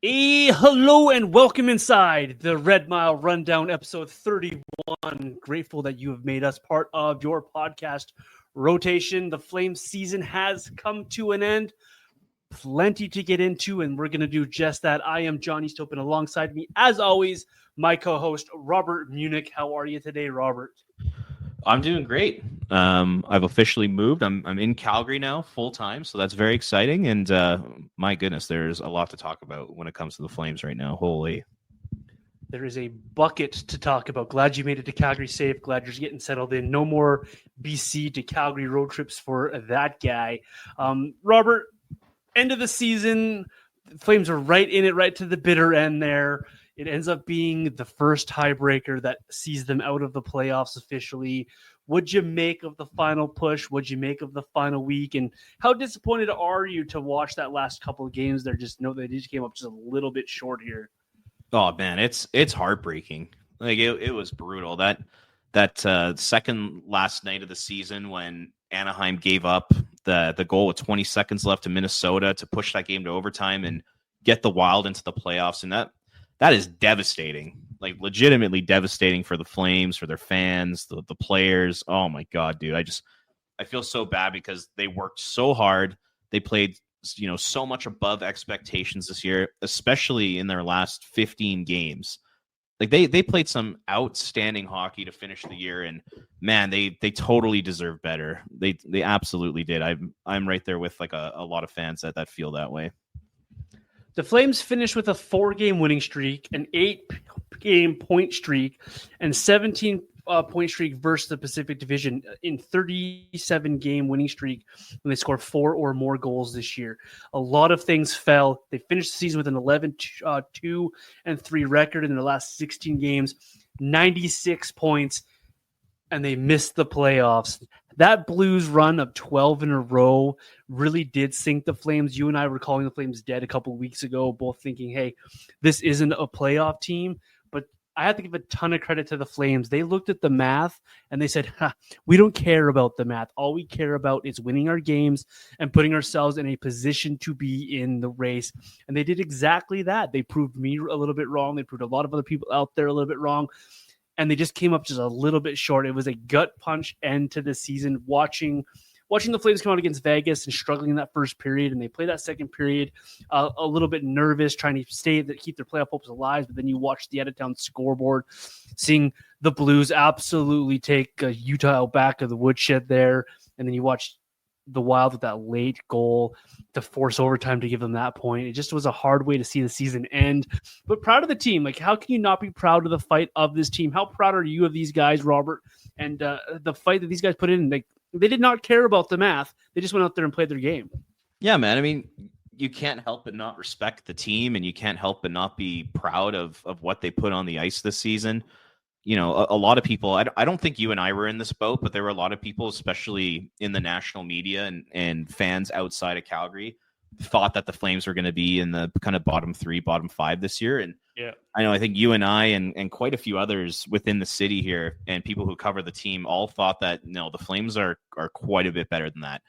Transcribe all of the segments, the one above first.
Hello and welcome inside the Red Mile Rundown, episode 31. Grateful that you have made us part of your podcast rotation. The Flames season has come to an end. Plenty to get into, and we're going to do just that. I am Johnny Stopin. Alongside me, as always, my co-host, Robert Munich. How are you today, Robert? I'm doing great. I've officially moved. I'm in Calgary now, full time, so that's very exciting. And my goodness, there's a lot to talk about when it comes to the Flames right now. Holy, there is a bucket to talk about. Glad you made it to Calgary safe. Glad you're getting settled in. No more BC to Calgary road trips for that guy. Robert, end of the season, the Flames are right in it, right to the bitter end there. It ends up being the first tiebreaker that sees them out of the playoffs officially. What'd you make of the final push? What'd you make of the final week? And how disappointed are you to watch that last couple of games? They just came up just a little bit short here. Oh man, it's heartbreaking. Like it was brutal. That second last night of the season when Anaheim gave up the goal with 20 seconds left to Minnesota to push that game to overtime and get the Wild into the playoffs, and that is devastating. Like legitimately devastating for the Flames, for their fans, the players. Oh my God, dude. I feel so bad because they worked so hard. They played, so much above expectations this year, especially in their last 15 games. Like they played some outstanding hockey to finish the year, and man, they totally deserve better. They absolutely did. I'm right there with like a lot of fans that feel that way. The Flames finished with a 4-game winning streak, an 8-game point streak, and 17 point streak versus the Pacific Division in 37-game winning streak when they scored 4 or more goals this year. A lot of things fell. They finished the season with an 11-2-3 record in their last 16 games, 96 points, and they missed the playoffs. That Blues run of 12 in a row really did sink the Flames. You and I were calling the Flames dead a couple of weeks ago, both thinking, hey, this isn't a playoff team. But I have to give a ton of credit to the Flames. They looked at the math and they said, we don't care about the math. All we care about is winning our games and putting ourselves in a position to be in the race. And they did exactly that. They proved me a little bit wrong. They proved a lot of other people out there a little bit wrong. And they just came up just a little bit short. It was a gut punch end to the season. Watching the Flames come out against Vegas and struggling in that first period, and they play that second period a little bit nervous, trying to keep their playoff hopes alive. But then you watch the out-of-town scoreboard, seeing the Blues absolutely take Utah out back of the woodshed there, and then you watch the Wild with that late goal to force overtime to give them that point. It just was a hard way to see the season end, but proud of the team. Like, how can you not be proud of the fight of this team? How proud are you of these guys, Robert, and the fight that these guys put in? Like, they did not care about the math. They just went out there and played their game. Yeah, man. I mean, you can't help but not respect the team, and you can't help but not be proud of what they put on the ice this season. A lot of people, I don't think you and I were in this boat, but there were a lot of people, especially in the national media and fans outside of Calgary, thought that the Flames were going to be in the kind of bottom 3, bottom 5 this year. And yeah, I think you and I and quite a few others within the city here and people who cover the team all thought that, no, the Flames are quite a bit better than that.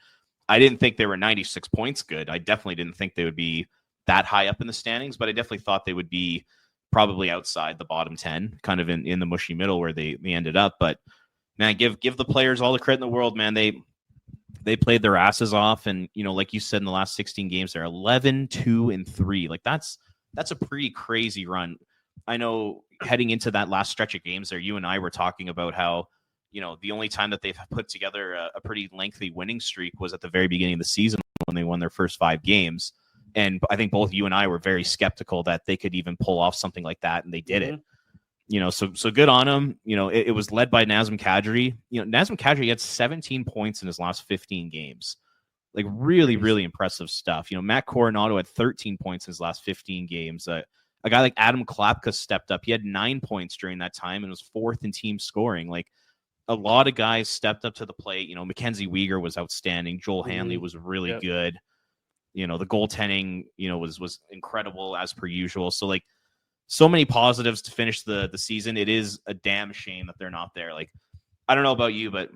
I didn't think they were 96 points good. I definitely didn't think they would be that high up in the standings, but I definitely thought they would be probably outside the bottom 10, kind of in the mushy middle where they ended up. But man, give the players all the credit in the world, man. They played their asses off, and like you said, in the last 16 games, they're 11-2-3. Like that's a pretty crazy run. I know heading into that last stretch of games there, you and I were talking about how the only time that they've put together a pretty lengthy winning streak was at the very beginning of the season when they won their first 5 games. And I think both you and I were very skeptical that they could even pull off something like that, and they did it. So good on them. It was led by Nazem Kadri. Nazem Kadri had 17 points in his last 15 games. Like really, really impressive stuff. Matt Coronato had 13 points in his last 15 games. A guy like Adam Klapka stepped up. He had 9 points during that time and was 4th in team scoring. Like a lot of guys stepped up to the plate. Mackenzie Weegar was outstanding. Joel Hanley was really good. The goaltending, was incredible as per usual. So like so many positives to finish the season. It is a damn shame that they're not there. Like, I don't know about you, but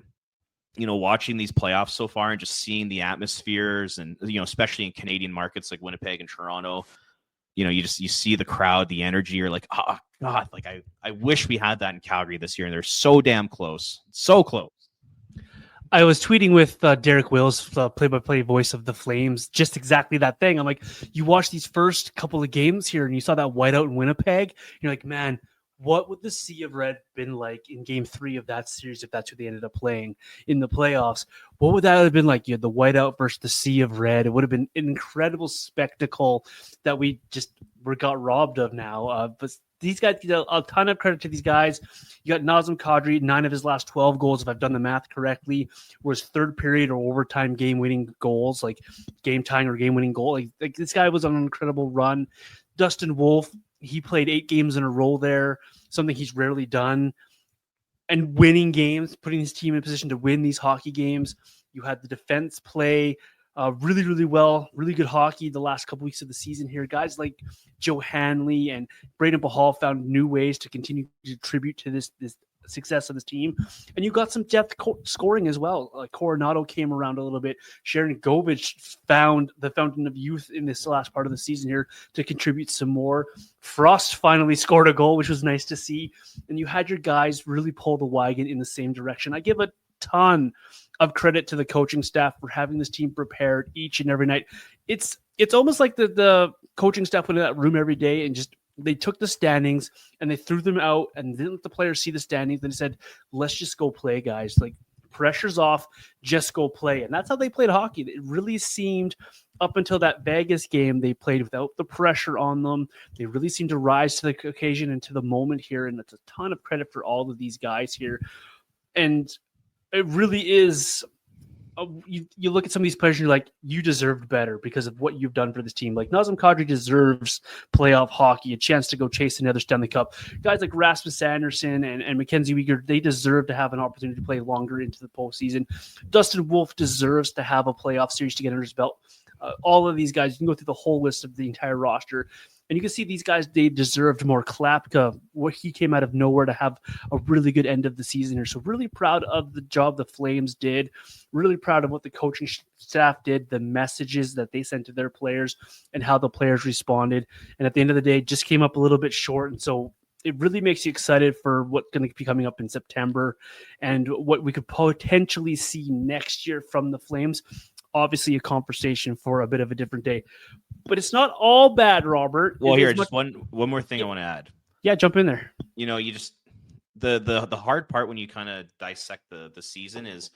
watching these playoffs so far and just seeing the atmospheres and, especially in Canadian markets like Winnipeg and Toronto, you see the crowd, the energy. You're like, oh God, like I wish we had that in Calgary this year. And they're so damn close, so close. I was tweeting with Derek Wills, play-by-play voice of the Flames, just exactly that thing. I'm like, you watch these first couple of games here, and you saw that whiteout in Winnipeg. You're like, man, what would the Sea of Red been like in Game 3 of that series if that's who they ended up playing in the playoffs? What would that have been like? You had the whiteout versus the Sea of Red. It would have been an incredible spectacle that we just got robbed of now. But these guys, a ton of credit to these guys. You got Nazem Kadri, 9 of his last 12 goals, if I've done the math correctly, was third period or overtime game-winning goals, like game-tying or game-winning goal. Like this guy was on an incredible run. Dustin Wolf, he played 8 games in a row there, something he's rarely done. And winning games, putting his team in a position to win these hockey games. You had the defense play really, really well, really good hockey the last couple weeks of the season here. Guys like Joe Hanley and Braden Pahal found new ways to continue to contribute to this success of this team. And you got some depth scoring as well. Like Coronato came around a little bit. Sharon Govich found the fountain of youth in this last part of the season here to contribute some more. Frost finally scored a goal, which was nice to see. And you had your guys really pull the wagon in the same direction. I give a ton of credit to the coaching staff for having this team prepared each and every night. It's almost like the coaching staff went in that room every day and just they took the standings and they threw them out and didn't let the players see the standings. Then they said, let's just go play, guys. Like, pressure's off, just go play. And that's how they played hockey. It really seemed up until that Vegas game, they played without the pressure on them. They really seemed to rise to the occasion and to the moment here. And that's a ton of credit for all of these guys here. And it really is. You look at some of these players and you're like, you deserved better because of what you've done for this team. Like Nazem Kadri deserves playoff hockey, a chance to go chase another Stanley Cup. Guys like Rasmus Andersson and Mackenzie Weegar, they deserve to have an opportunity to play longer into the postseason. Dustin Wolf deserves to have a playoff series to get under his belt. All of these guys, you can go through the whole list of the entire roster. And you can see these guys, they deserved more. Klapka, what he came out of nowhere to have a really good end of the season here. So really proud of the job the Flames did. Really proud of what the coaching staff did, the messages that they sent to their players and how the players responded. And at the end of the day, just came up a little bit short. And so it really makes you excited for what's going to be coming up in September and what we could potentially see next year from the Flames. Obviously a conversation for a bit of a different day. But it's not all bad, Robert. Well, here, just one more thing I want to add. Yeah, jump in there. You just the hard part when you kind of dissect the season is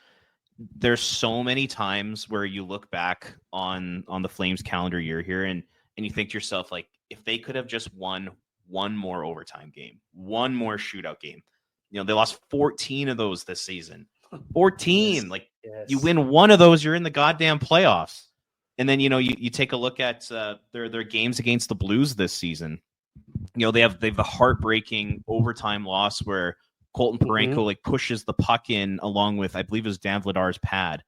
there's so many times where you look back on the Flames calendar year here and you think to yourself, like, if they could have just won one more overtime game, one more shootout game. They lost 14 of those this season. 14. Yes. You win one of those, you're in the goddamn playoffs. And then, you take a look at their games against the Blues this season. They have the heartbreaking overtime loss where Colton Parayko pushes the puck in along with, I believe it was Dan Vladar's pad.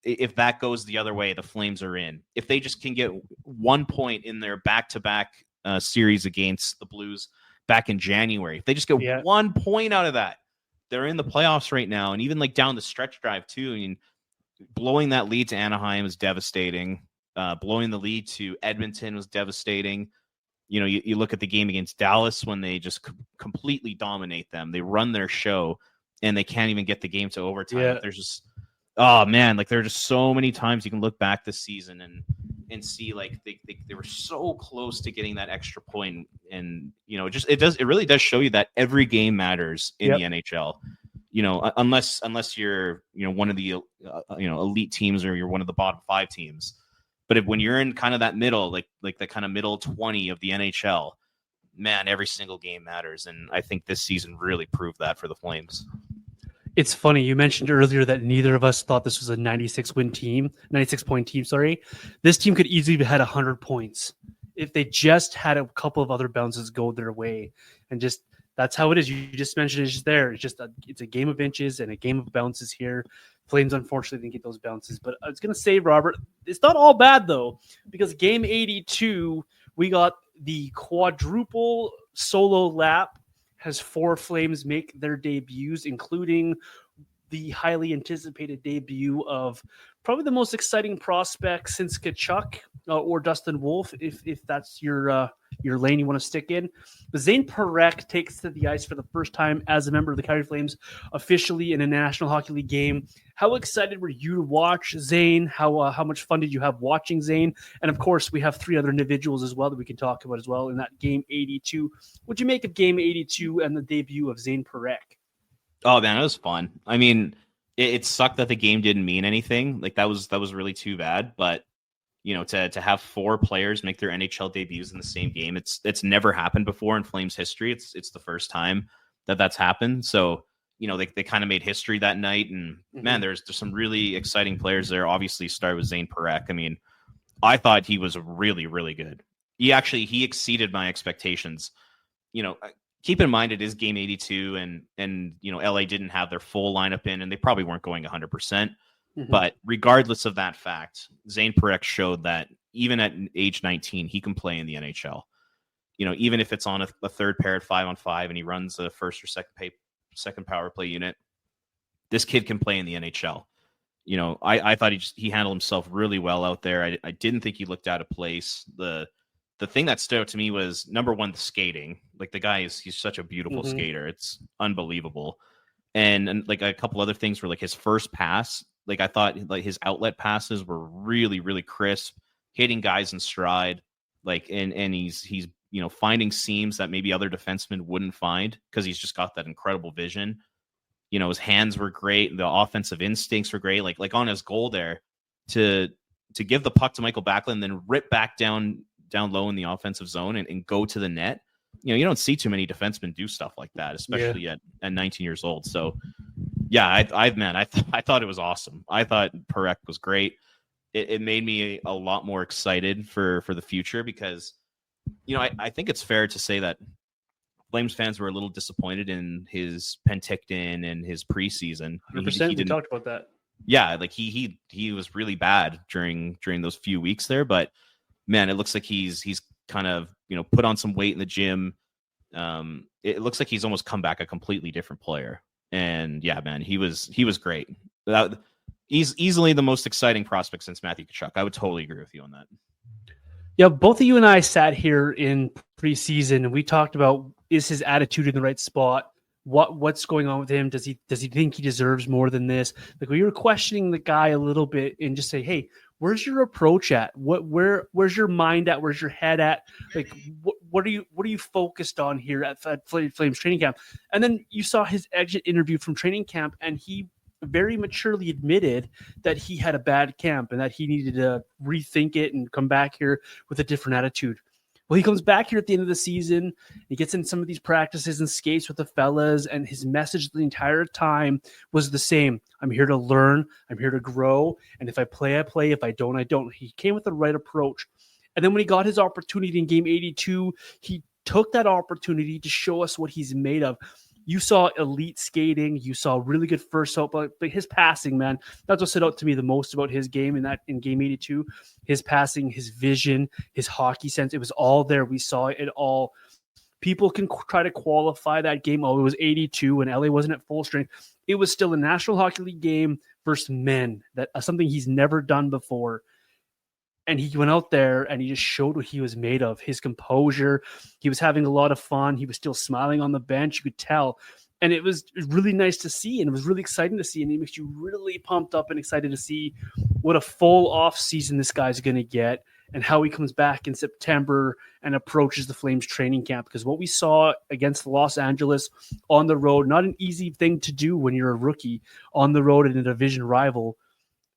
If that goes the other way, the Flames are in. If they just can get 1 point in their back-to-back series against the Blues back in January, if they just get 1 point out of that, they're in the playoffs right now. And even down the stretch drive too. I mean, blowing that lead to Anaheim was devastating. Blowing the lead to Edmonton was devastating. You look at the game against Dallas when they just completely dominate them. They run their show and they can't even get the game to overtime. Yeah. There's just, oh man, there are just so many times you can look back this season and see they were so close to getting that extra point. And it really does show you that every game matters in the NHL. Unless you're one of the elite teams or you're one of the bottom 5 teams. But when you're in kind of that middle, like the kind of middle 20 of the NHL, man, every single game matters. And I think this season really proved that for the Flames. It's funny. You mentioned earlier that neither of us thought this was a 96-point team. This team could easily have had 100 points if they just had a couple of other bounces go their way. And just, that's how it is. You just mentioned it's just there. It's a game of inches and a game of bounces here. Flames, unfortunately, didn't get those bounces. But I was going to say, Robert, it's not all bad, though, because game 82, we got the quadruple solo lap, has 4 Flames make their debuts, including the highly anticipated debut of probably the most exciting prospect since Tkachuk or Dustin Wolf, if that's your lane you want to stick in. But Zayne Parekh takes to the ice for the first time as a member of the Calgary Flames officially in a National Hockey League game. How excited were you to watch Zayne? How much fun did you have watching Zayne? And of course, we have 3 other individuals as well that we can talk about as well in that game 82. What'd you make of game 82 and the debut of Zayne Parekh? Oh man, it was fun. I mean, it sucked that the game didn't mean anything. Like that was really too bad. But to have 4 players make their NHL debuts in the same game, it's never happened before in Flames history. It's the first time that's happened. So they kind of made history that night. And man, there's some really exciting players there. Obviously, started with Zayne Parekh. I mean, I thought he was really, really good. He exceeded my expectations. Keep in mind it is game 82 and LA didn't have their full lineup in and they probably weren't going 100%. But regardless of that fact, Zayne Parekh showed that even at age 19, he can play in the NHL. Even if it's on a third pair at 5-on-5 and he runs the first or second power play unit, this kid can play in the NHL. I thought he handled himself really well out there. I didn't think he looked out of place. The thing that stood out to me was, number one, the skating. Like the guy he's such a beautiful skater. It's unbelievable. And like a couple other things were like his first pass. Like I thought like his outlet passes were really, really crisp, hitting guys in stride. Like, and he's finding seams that maybe other defensemen wouldn't find because he's just got that incredible vision. His hands were great. The offensive instincts were great. Like on his goal there to give the puck to Michael Backlund, then rip back down low in the offensive zone and go to the net. You don't see too many defensemen do stuff like that, especially at 19 years old. So yeah, I thought it was awesome. I thought Parekh was great. It made me a lot more excited for the future because, I think it's fair to say that Flames fans were a little disappointed in his Penticton and his preseason. 100%. We talked about that. Yeah, like he was really bad during those few weeks there, but man, it looks like he's kind of put on some weight in the gym. It looks like he's almost come back a completely different player. And yeah, man, he was great. He's easily the most exciting prospect since Matthew Tkachuk. I would totally agree with you on that. Yeah, both of you and I sat here in preseason and we talked about, is his attitude in the right spot? What's going on with him? Does he think he deserves more than this? Like we were questioning the guy a little bit and just say, hey, where's your approach at? Where's your mind at? Where's your head at? Like what are you focused on here at Flames training camp? And then you saw his exit interview from training camp, and he very maturely admitted that he had a bad camp and that he needed to rethink it and come back here with a different attitude. Well, he comes back here at the end of the season. He gets in some of these practices and skates with the fellas, and his message the entire time was the same. I'm here to learn. I'm here to grow. And if I play, I play. If I don't, I don't. He came with the right approach. And then when he got his opportunity in game 82, he took that opportunity to show us what he's made of. You saw elite skating. You saw really good first help, but his passing, man, that's what stood out to me the most about his game in game 82. His passing, his vision, his hockey sense, it was all there. We saw it all. People can try to qualify that game. Oh, it was 82 and LA wasn't at full strength. It was still a National Hockey League game versus men. That something he's never done before. And he went out there and he just showed what he was made of. His composure. He was having a lot of fun. He was still smiling on the bench. You could tell. And it was really nice to see. And it was really exciting to see. And it makes you really pumped up and excited to see what a full off season this guy's going to get and how he comes back in September and approaches the Flames training camp. Because what we saw against Los Angeles on the road, not an easy thing to do when you're a rookie on the road in a division rival.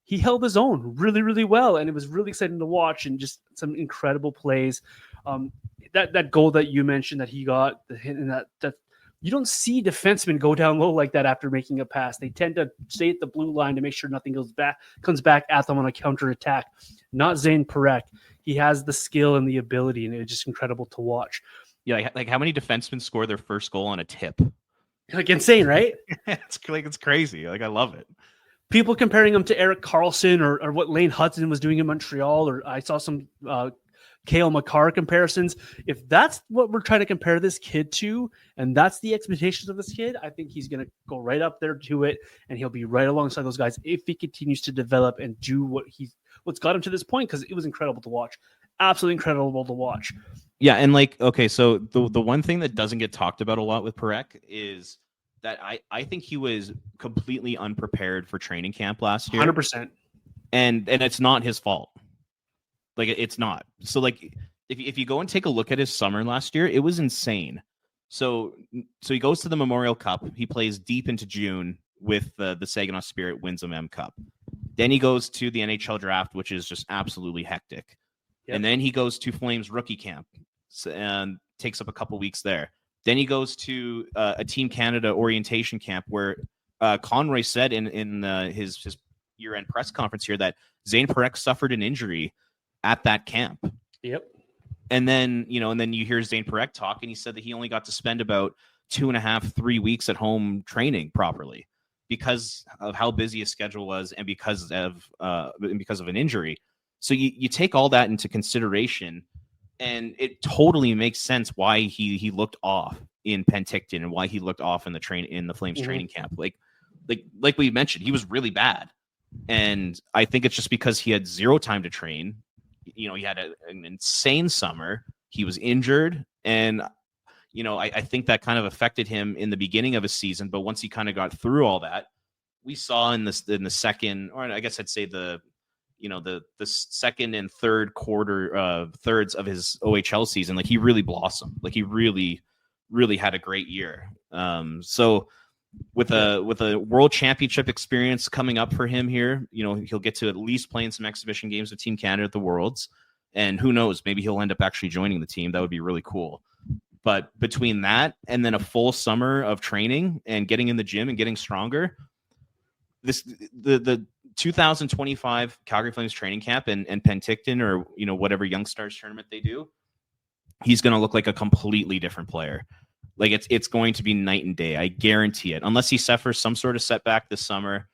He held his own really, really well, and it was really exciting to watch and just some incredible plays. That goal that you mentioned that he got, and that you don't see defensemen go down low like that after making a pass. They tend to stay at the blue line to make sure nothing comes back at them on a counterattack. Not Zayne Parekh. He has the skill and the ability, and it's just incredible to watch. Yeah, like how many defensemen score their first goal on a tip? Like insane, right? It's crazy. Like I love it. People comparing him to Erik Karlsson or what Lane Hudson was doing in Montreal, or I saw some Kale McCarr comparisons. If that's what we're trying to compare this kid to, and that's the expectations of this kid, I think he's going to go right up there to it, and he'll be right alongside those guys if he continues to develop and do what's got him to this point, because it was incredible to watch. Absolutely incredible to watch. Yeah, and okay, so the one thing that doesn't get talked about a lot with Parekh is that I think he was completely unprepared for training camp last year. 100%. And it's not his fault. Like, it's not. So, like, if you go and take a look at his summer last year, it was insane. So he goes to the Memorial Cup. He plays deep into June with the Saginaw Spirit, wins a Cup. Then he goes to the NHL draft, which is just absolutely hectic. Yep. And then he goes to Flames rookie camp and takes up a couple weeks there. Then he goes to a Team Canada orientation camp where Conroy said in his year-end press conference here that Zayne Parekh suffered an injury at that camp. Yep. And then, you hear Zayne Parekh talk, and he said that he only got to spend about 2.5, 3 weeks at home training properly because of how busy his schedule was and because of an injury. So you take all that into consideration, and it totally makes sense why he looked off in Penticton and why he looked off in the Flames training camp. Like we mentioned, he was really bad. And I think it's just because he had zero time to train. He had an insane summer. He was injured. And, I think that kind of affected him in the beginning of his season. But once he kind of got through all that, we saw in the second, or I guess I'd say the second and third thirds of his OHL season, like, he really blossomed. Like, he really, really had a great year. So with a world championship experience coming up for him here, he'll get to at least playing some exhibition games with Team Canada at the Worlds. And who knows, maybe he'll end up actually joining the team. That would be really cool. But between that and then a full summer of training and getting in the gym and getting stronger, the 2025 Calgary Flames training camp and Penticton, or whatever Young Stars tournament they do, he's going to look like a completely different player. Like, it's going to be night and day. I guarantee it. Unless he suffers some sort of setback this summer,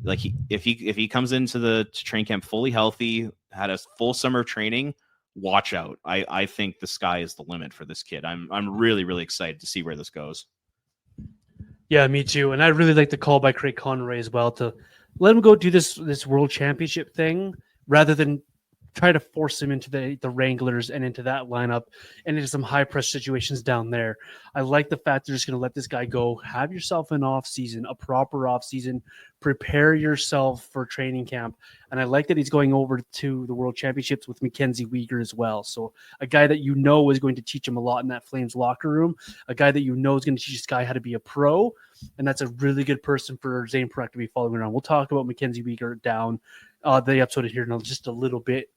like if he comes into the training camp fully healthy, had a full summer of training, watch out. I think the sky is the limit for this kid. I'm really, really excited to see where this goes. Yeah, me too. And I really like the call by Craig Conroy as well to let him go do this world championship thing rather than try to force him into the Wranglers and into that lineup and into some high press situations down there. I like the fact they're just going to let this guy go. Have yourself an off season, a proper off season. Prepare yourself for training camp. And I like that he's going over to the World Championships with Mackenzie Weegar as well. So a guy that is going to teach him a lot in that Flames locker room. A guy that is going to teach this guy how to be a pro. And that's a really good person for Zayne Parekh to be following around. We'll talk about Mackenzie Weegar down the episode here in just a little bit.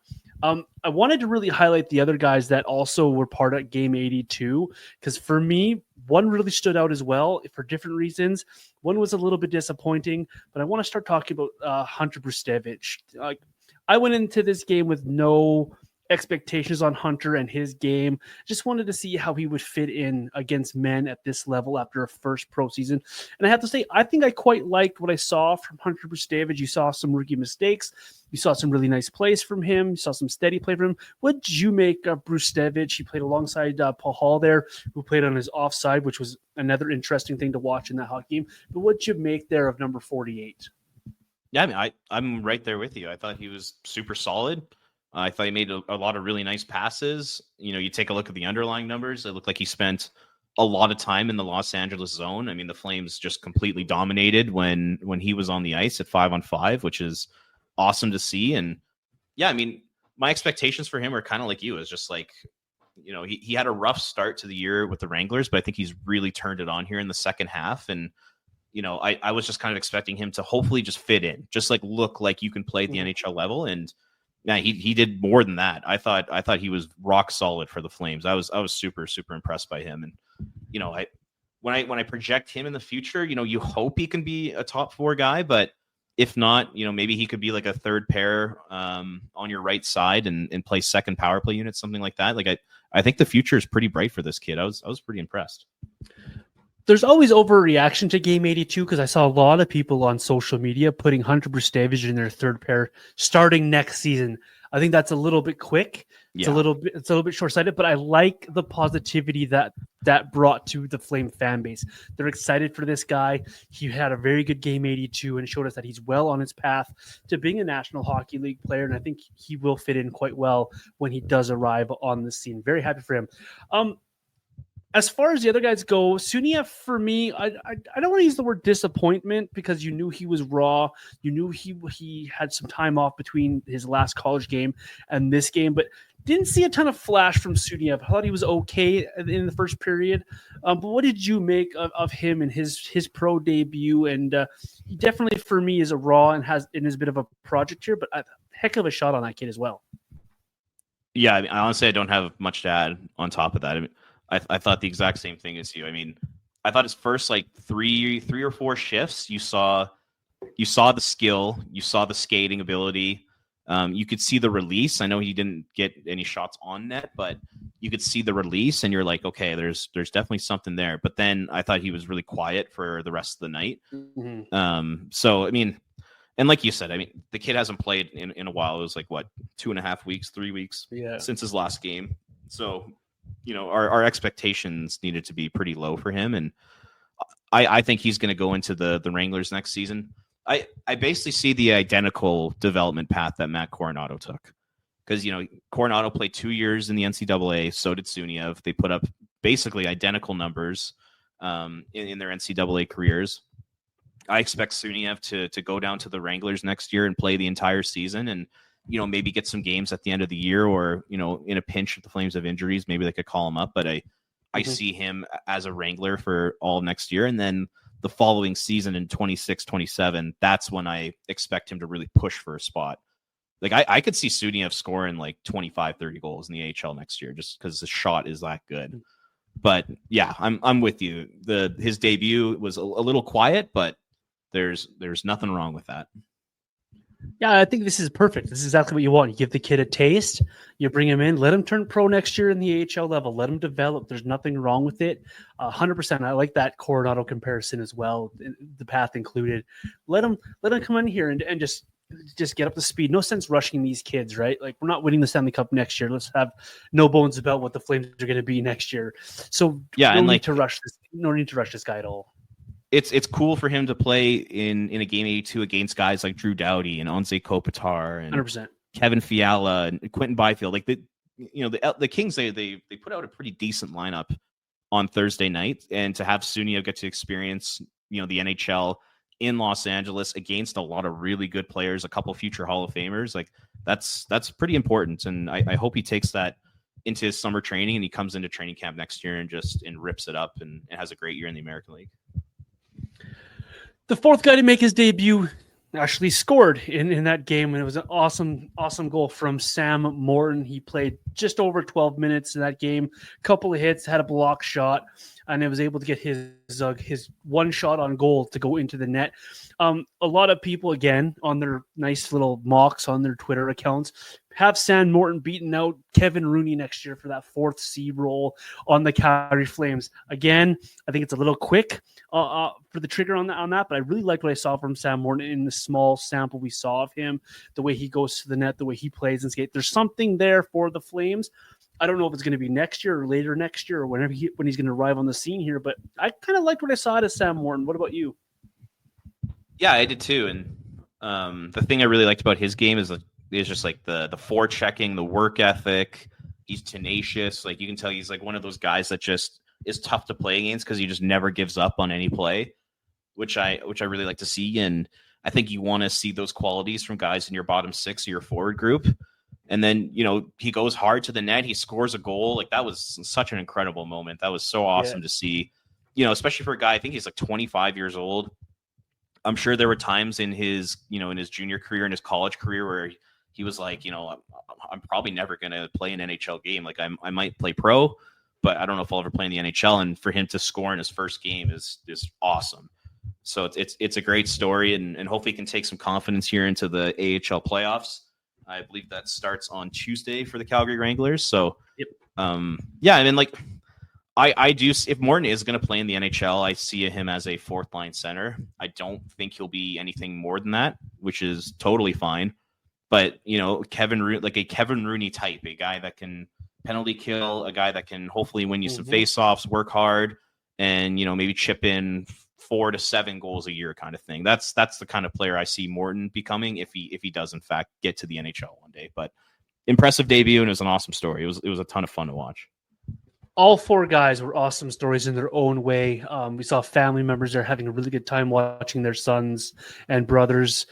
I wanted to really highlight the other guys that also were part of Game 82, because for me, one really stood out as well for different reasons. One was a little bit disappointing, but I want to start talking about Hunter Brustevich. I went into this game with no expectations on Hunter and his game. Just wanted to see how he would fit in against men at this level after a first pro season. And I have to say, I think I quite liked what I saw from Hunter Brustevich. You saw some rookie mistakes. You saw some really nice plays from him. You saw some steady play from him. What did you make of Brustevich? He played alongside Paul Hall there, who played on his offside, which was another interesting thing to watch in that hockey game. But what did you make there of number 48? Yeah, I mean, I'm right there with you. I thought he was super solid. I thought he made a lot of really nice passes. You take a look at the underlying numbers. It looked like he spent a lot of time in the Los Angeles zone. I mean, the Flames just completely dominated when he was on the ice at 5-on-5, which is awesome to see. And yeah, I mean, my expectations for him are kind of like you. Is just like, he had a rough start to the year with the Wranglers, but I think he's really turned it on here in the second half. And I was just kind of expecting him to hopefully just fit in, just like look like you can play at the NHL level. And yeah, he did more than that. I thought he was rock solid for the Flames. I was super, super impressed by him. And when I project him in the future, you hope he can be a top 4 guy, but if not, maybe he could be like a third pair on your right side and play second power play unit, something like that. Like I think the future is pretty bright for this kid. I was pretty impressed. There's always overreaction to Game 82 because I saw a lot of people on social media putting Hunter Brustevich in their third pair starting next season. I think that's a little bit quick. It's a little bit short-sighted, but I like the positivity that brought to the Flame fan base. They're excited for this guy. He had a very good game 82 and showed us that he's well on his path to being a National Hockey League player, and I think he will fit in quite well when he does arrive on the scene. Very happy for him. As far as the other guys go, Suniev, for me, I don't want to use the word disappointment because you knew he was raw. You knew he had some time off between his last college game and this game, but didn't see a ton of flash from Suniev. I thought he was okay in the first period. But what did you make of him and his pro debut? And he definitely, for me, is a raw and is a bit of a project here, but a heck of a shot on that kid as well. Yeah, I mean, honestly, I don't have much to add on top of that. I mean, I thought the exact same thing as you. I mean, I thought his first like three or four shifts, you saw the skill, you saw the skating ability, you could see the release. I know he didn't get any shots on net, but you could see the release, and you're like, okay, there's definitely something there. But then I thought he was really quiet for the rest of the night. Mm-hmm. So I mean, and like you said, I mean, the kid hasn't played in a while. It was like what, 2.5 weeks, 3 weeks since his last game. So our expectations needed to be pretty low for him. And I think he's going to go into the Wranglers next season. I basically see the identical development path that Matt Coronato took. Because, Coronato played 2 years in the NCAA. So did Suniev. They put up basically identical numbers in their NCAA careers. I expect Suniev to go down to the Wranglers next year and play the entire season and, maybe get some games at the end of the year or, in a pinch if the Flames have injuries, maybe they could call him up. But I see him as a Wrangler for all next year. And then the following season in 26, 27, that's when I expect him to really push for a spot. Like I could see Suniev scoring like 25, 30 goals in the AHL next year just because the shot is that good. But yeah, I'm with you. His debut was a little quiet, but there's nothing wrong with that. Yeah, I think this is perfect. This is exactly what you want. You give the kid a taste, you bring him in, let him turn pro next year in the AHL level, let him develop. There's nothing wrong with it. 100%. I like that Coronato comparison as well, the path included. Let him come in here and just get up to speed. No sense rushing these kids, right? Like, we're not winning the Stanley Cup next year. Let's have no bones about what the Flames are going to be next year. So yeah, no need to rush this guy at all. It's cool for him to play in a game 82 against guys like Drew Doughty and Anze Kopitar and 100%. Kevin Fiala and Quentin Byfield. Like the Kings, they put out a pretty decent lineup on Thursday night, and to have Suniev get to experience the NHL in Los Angeles against a lot of really good players, a couple future Hall of Famers, like that's pretty important. And I hope he takes that into his summer training and he comes into training camp next year and rips it up and has a great year in the American League. The fourth guy to make his debut actually scored in that game, and it was an awesome goal from Sam Morton. He played just over 12 minutes in that game, couple of hits, had a block shot, and it was able to get his one shot on goal to go into the net. A lot of people, again, on their nice little mocks on their Twitter accounts, have Sam Morton beating out Kevin Rooney next year for that fourth C role on the Calgary Flames. Again, I think it's a little quick for the trigger on that, but I really liked what I saw from Sam Morton in the small sample we saw of him, the way he goes to the net, the way he plays and skates. There's something there for the Flames. I don't know if it's going to be next year or later next year or when he's going to arrive on the scene here, but I kind of liked what I saw out of Sam Morton. What about you? Yeah, I did too. And the thing I really liked about his game is just like the forechecking, the work ethic. He's tenacious. Like, you can tell he's like one of those guys that just is tough to play against because he just never gives up on any play, which I really like to see. And I think you want to see those qualities from guys in your bottom six of your forward group. And then, he goes hard to the net. He scores a goal. Like, that was such an incredible moment. That was so awesome to see, especially for a guy, I think he's like 25 years old. I'm sure there were times in his, in his junior career and his college career where he was like, I'm probably never going to play an NHL game. Like, I might play pro, but I don't know if I'll ever play in the NHL. And for him to score in his first game is awesome. So it's a great story, and hopefully he can take some confidence here into the AHL playoffs. I believe that starts on Tuesday for the Calgary Wranglers. So, I mean, like, I do. If Morton is going to play in the NHL, I see him as a fourth line center. I don't think he'll be anything more than that, which is totally fine. But like a Kevin Rooney type, a guy that can penalty kill, a guy that can hopefully win you some faceoffs, work hard, and maybe chip in 4 to 7 goals a year kind of thing. That's the kind of player I see Morton becoming if he does in fact get to the NHL one day. But impressive debut, and it was an awesome story. It was a ton of fun to watch. All 4 guys were awesome stories in their own way. We saw family members there having a really good time watching their sons and brothers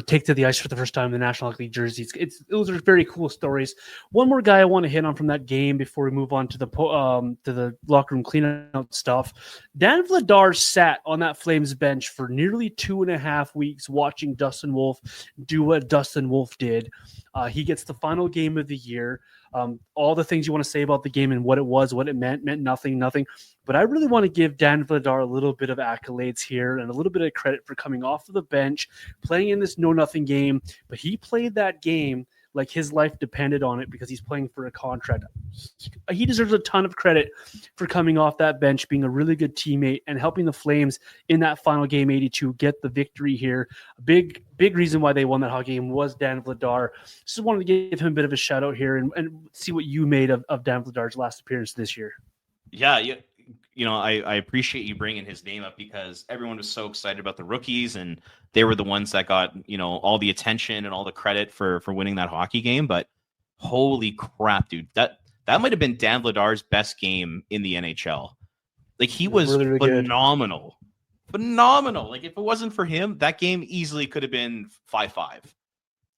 take to the ice for the first time in the National Hockey League jerseys. Those are very cool stories. One more guy I want to hit on from that game before we move on to the locker room cleanout stuff. Dan Vladar sat on that Flames bench for nearly 2.5 weeks watching Dustin Wolf do what Dustin Wolf did. He gets the final game of the year. All the things you want to say about the game and what it was, what it meant nothing. But I really want to give Dan Vladar a little bit of accolades here and a little bit of credit for coming off of the bench, playing in this no-nothing game. But he played that game like his life depended on it because he's playing for a contract. He deserves a ton of credit for coming off that bench, being a really good teammate, and helping the Flames in that final game 82 get the victory here. A big reason why they won that hockey game was Dan Vladar. Just wanted to give him a bit of a shout out here and see what you made of Dan Vladar's last appearance this year. Yeah. I appreciate you bringing his name up because everyone was so excited about the rookies and they were the ones that got, all the attention and all the credit for winning that hockey game. But holy crap, dude, that might have been Dan Vladar's best game in the NHL. Like he was really phenomenal. Good. Phenomenal. Like if it wasn't for him, that game easily could have been 5-5.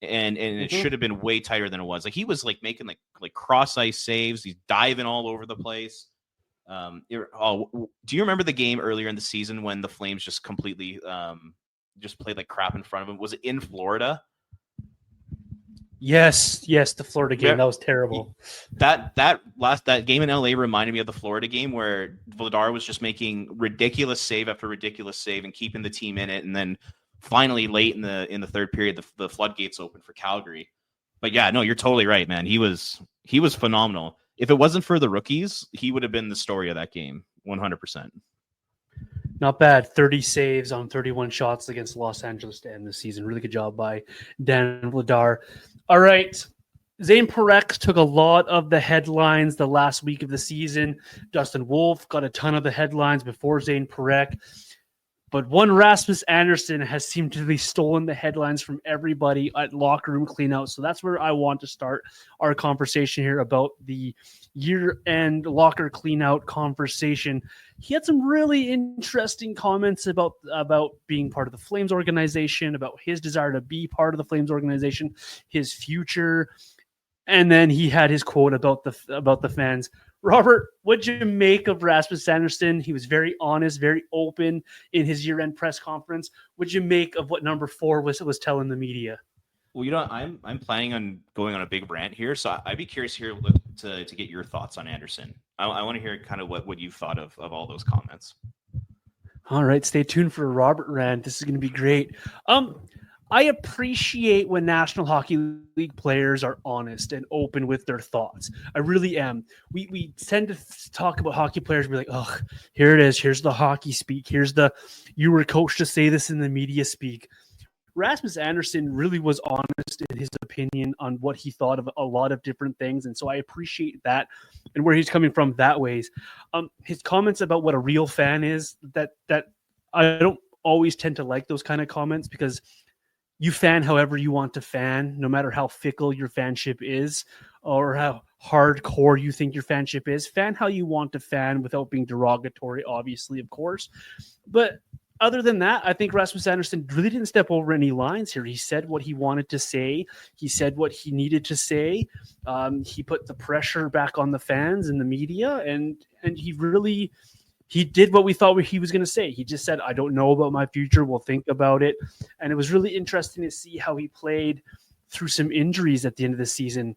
And it should have been way tighter than it was. Like he was like making like cross ice saves. He's diving all over the place. Do you remember the game earlier in the season when the Flames just completely just played like crap in front of him? Was it in Florida? Yes, the Florida game. That was terrible. That game in LA reminded me of the Florida game where Vladar was just making ridiculous save after ridiculous save and keeping the team in it, and then finally late in the third period, the floodgates opened for Calgary. But yeah, no, you're totally right, man. He was phenomenal. If it wasn't for the rookies, he would have been the story of that game, 100%. Not bad. 30 saves on 31 shots against Los Angeles to end the season. Really good job by Dan Vladar. All right. Zayne Parekh took a lot of the headlines the last week of the season. Dustin Wolf got a ton of the headlines before Zayne Parekh. But one Rasmus Andersson has seemed to be stolen the headlines from everybody at locker room cleanout. So that's where I want to start our conversation here about the year-end locker cleanout conversation. He had some really interesting comments about being part of the Flames organization, about his desire to be part of the Flames organization, his future. And then he had his quote about the fans. Robert, what'd you make of Rasmus Andersson? He was very honest, very open in his year-end press conference. What'd you make of what number 4 was telling the media? Well, I'm planning on going on a big rant here, so I'd be curious here to get your thoughts on Andersson. I want to hear kind of what you've thought of all those comments. All right, stay tuned for a Robert rant. This is going to be great. I appreciate when National Hockey League players are honest and open with their thoughts. I really am. We tend to talk about hockey players and be like, oh, here it is. Here's the hockey speak. Here's the, you were coached to say this in the media speak. Rasmus Andersson really was honest in his opinion on what he thought of a lot of different things. And so I appreciate that and where he's coming from that ways. His comments about what a real fan is, that I don't always tend to like those kind of comments because you fan however you want to fan, no matter how fickle your fanship is or how hardcore you think your fanship is. Fan how you want to fan without being derogatory, obviously, of course. But other than that, I think Rasmus Andersson really didn't step over any lines here. He said what he wanted to say. He said what he needed to say. He put the pressure back on the fans and the media, and he did what we thought he was going to say. He just said, I don't know about my future. We'll think about it. And it was really interesting to see how he played through some injuries at the end of the season,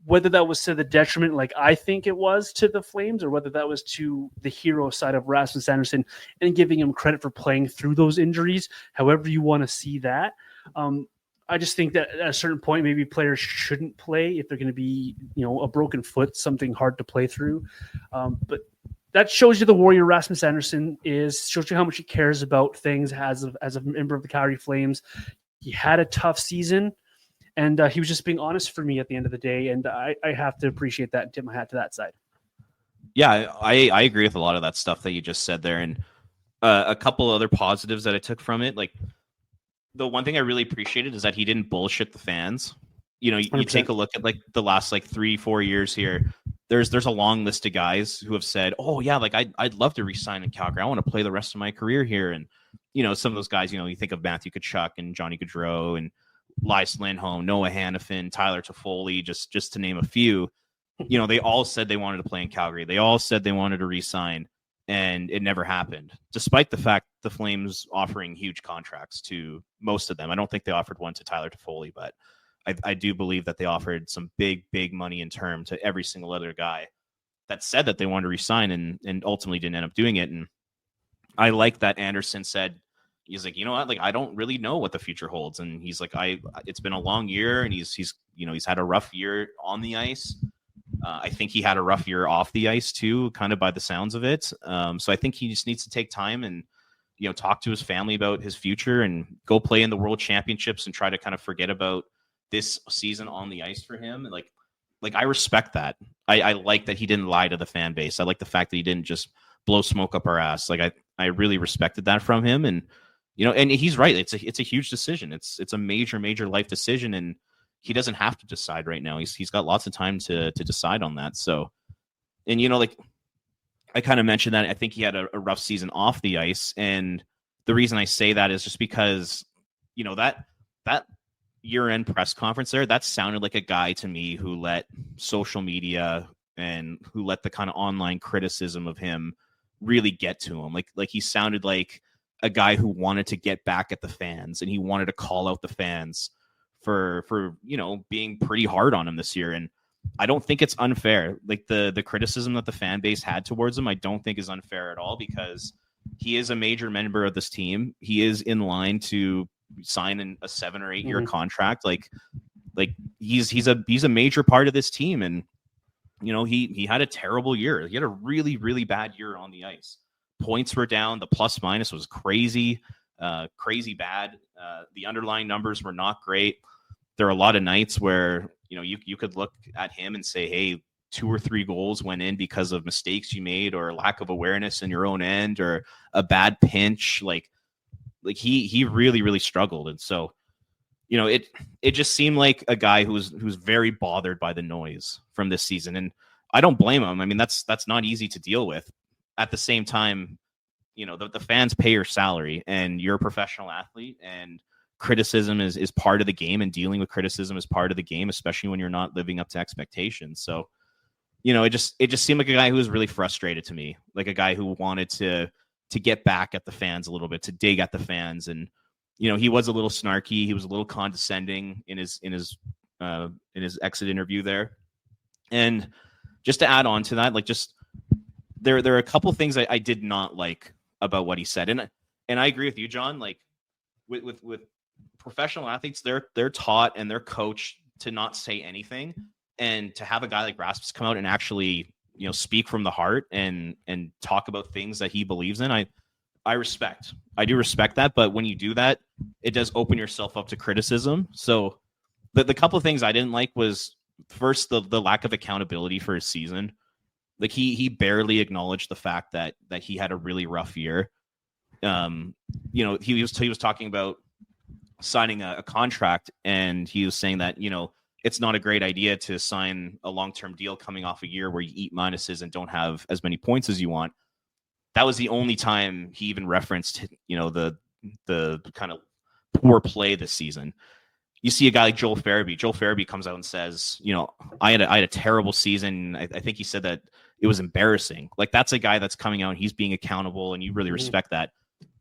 whether that was to the detriment, like I think it was to the Flames, or whether that was to the hero side of Rasmus Andersson and giving him credit for playing through those injuries, however you want to see that. I just think that at a certain point, maybe players shouldn't play if they're going to be, a broken foot, something hard to play through. But that shows you the warrior Rasmus Andersson is, shows you how much he cares about things as a member of the Calgary Flames. He had a tough season, And he was just being honest for me at the end of the day. And I have to appreciate that and tip my hat to that side. Yeah, I agree with a lot of that stuff that you just said there. And a couple other positives that I took from it, like the one thing I really appreciated is that he didn't bullshit the fans. You know, you take a look at like the last like 3-4 years here. There's a long list of guys who have said, "Oh yeah, like I'd love to re-sign in Calgary. I want to play the rest of my career here." And you know, some of those guys, you know, you think of Matthew Tkachuk and Johnny Gaudreau and Elias Lindholm, Noah Hannafin, Tyler Toffoli, just to name a few. You know, they all said they wanted to play in Calgary. They all said they wanted to re-sign, and it never happened, despite the fact the Flames offering huge contracts to most of them. I don't think they offered one to Tyler Toffoli, but I do believe that they offered some big money in term to every single other guy that said that they wanted to resign and ultimately didn't end up doing it. And I like that Andersson said, he's like, you know what, like I don't really know what the future holds. And he's like, it's been a long year, and he's you know, he's had a rough year on the ice. I think he had a rough year off the ice too, kind of by the sounds of it. So I think he just needs to take time and, you know, talk to his family about his future and go play in the World Championships and try to kind of forget about this season on the ice for him. And like I respect that. I like that he didn't lie to the fan base. I like the fact that he didn't just blow smoke up our ass. Like I really respected that from him. And, you know, and he's right. It's a huge decision. It's a major life decision. And he doesn't have to decide right now. He's got lots of time to decide on that. So, and, you know, like I kind of mentioned that I think he had a rough season off the ice. And the reason I say that is just because, you know, that year-end press conference there, that sounded like a guy to me who let social media and who let the kind of online criticism of him really get to him. Like he sounded like a guy who wanted to get back at the fans, and he wanted to call out the fans for you know, being pretty hard on him this year. And I don't think it's unfair. Like the criticism that the fan base had towards him, I don't think is unfair at all, because he is a major member of this team. He is in line to sign in a 7 or 8 year contract. Like he's a major part of this team. And, you know, he had a terrible year. He had a really bad year on the ice. Points were down. The plus minus was crazy bad. The underlying numbers were not great. There are a lot of nights where, you know, you could look at him and say, hey, 2 or 3 goals went in because of mistakes you made or lack of awareness in your own end or a bad pinch. Like he really struggled. And so, you know, it just seemed like a guy who's very bothered by the noise from this season. And I don't blame him. I mean, that's not easy to deal with. At the same time, you know, the fans pay your salary, and you're a professional athlete, and criticism is part of the game, and dealing with criticism is part of the game, especially when you're not living up to expectations. So, you know, it just seemed like a guy who was really frustrated to me, like a guy who wanted to get back at the fans a little bit, to dig at the fans. And, you know, he was a little snarky. He was a little condescending in his exit interview there. And just to add on to that, like, just there are a couple of things I did not like about what he said. And I agree with you, John. Like with professional athletes, they're taught and they're coached to not say anything, and to have a guy like Rasmus come out and actually, you know, speak from the heart and talk about things that he believes in. I do respect that. But when you do that, it does open yourself up to criticism. So the couple of things I didn't like was, first, the lack of accountability for his season. Like he barely acknowledged the fact that he had a really rough year. You know, he was talking about signing a contract, and he was saying that, you know, it's not a great idea to sign a long-term deal coming off a year where you eat minuses and don't have as many points as you want. That was the only time he even referenced, you know, the kind of poor play this season. You see a guy like Joel Farabee. Joel Farabee comes out and says, you know, I had a terrible season. I think he said that it was embarrassing. Like, that's a guy that's coming out and he's being accountable, and you really respect that.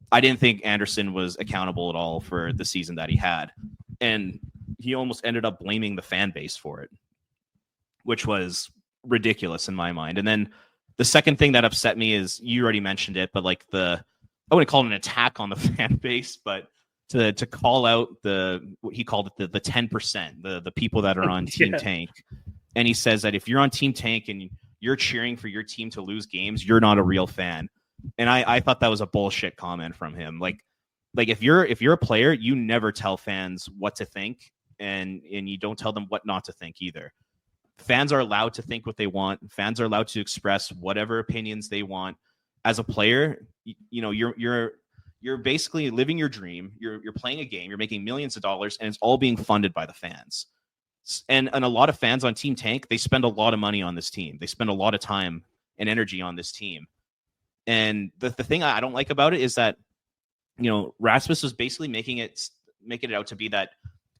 I didn't think Andersson was accountable at all for the season that he had. And he almost ended up blaming the fan base for it, which was ridiculous in my mind. And then the second thing that upset me is, you already mentioned it, but like I wouldn't call it an attack on the fan base, but to call out what he called it the 10%, the people that are on Team Tank. And he says that if you're on Team Tank and you're cheering for your team to lose games, you're not a real fan. And I thought that was a bullshit comment from him. Like if you're a player, you never tell fans what to think and you don't tell them what not to think either. Fans are allowed to think what they want. Fans are allowed to express whatever opinions they want. As a player, you're basically living your dream. You're playing a game. You're making millions of dollars, and it's all being funded by the fans. And a lot of fans on Team Tank, they spend a lot of money on this team. They spend a lot of time and energy on this team. And the thing I don't like about it is that, Rasmus was basically making it out to be that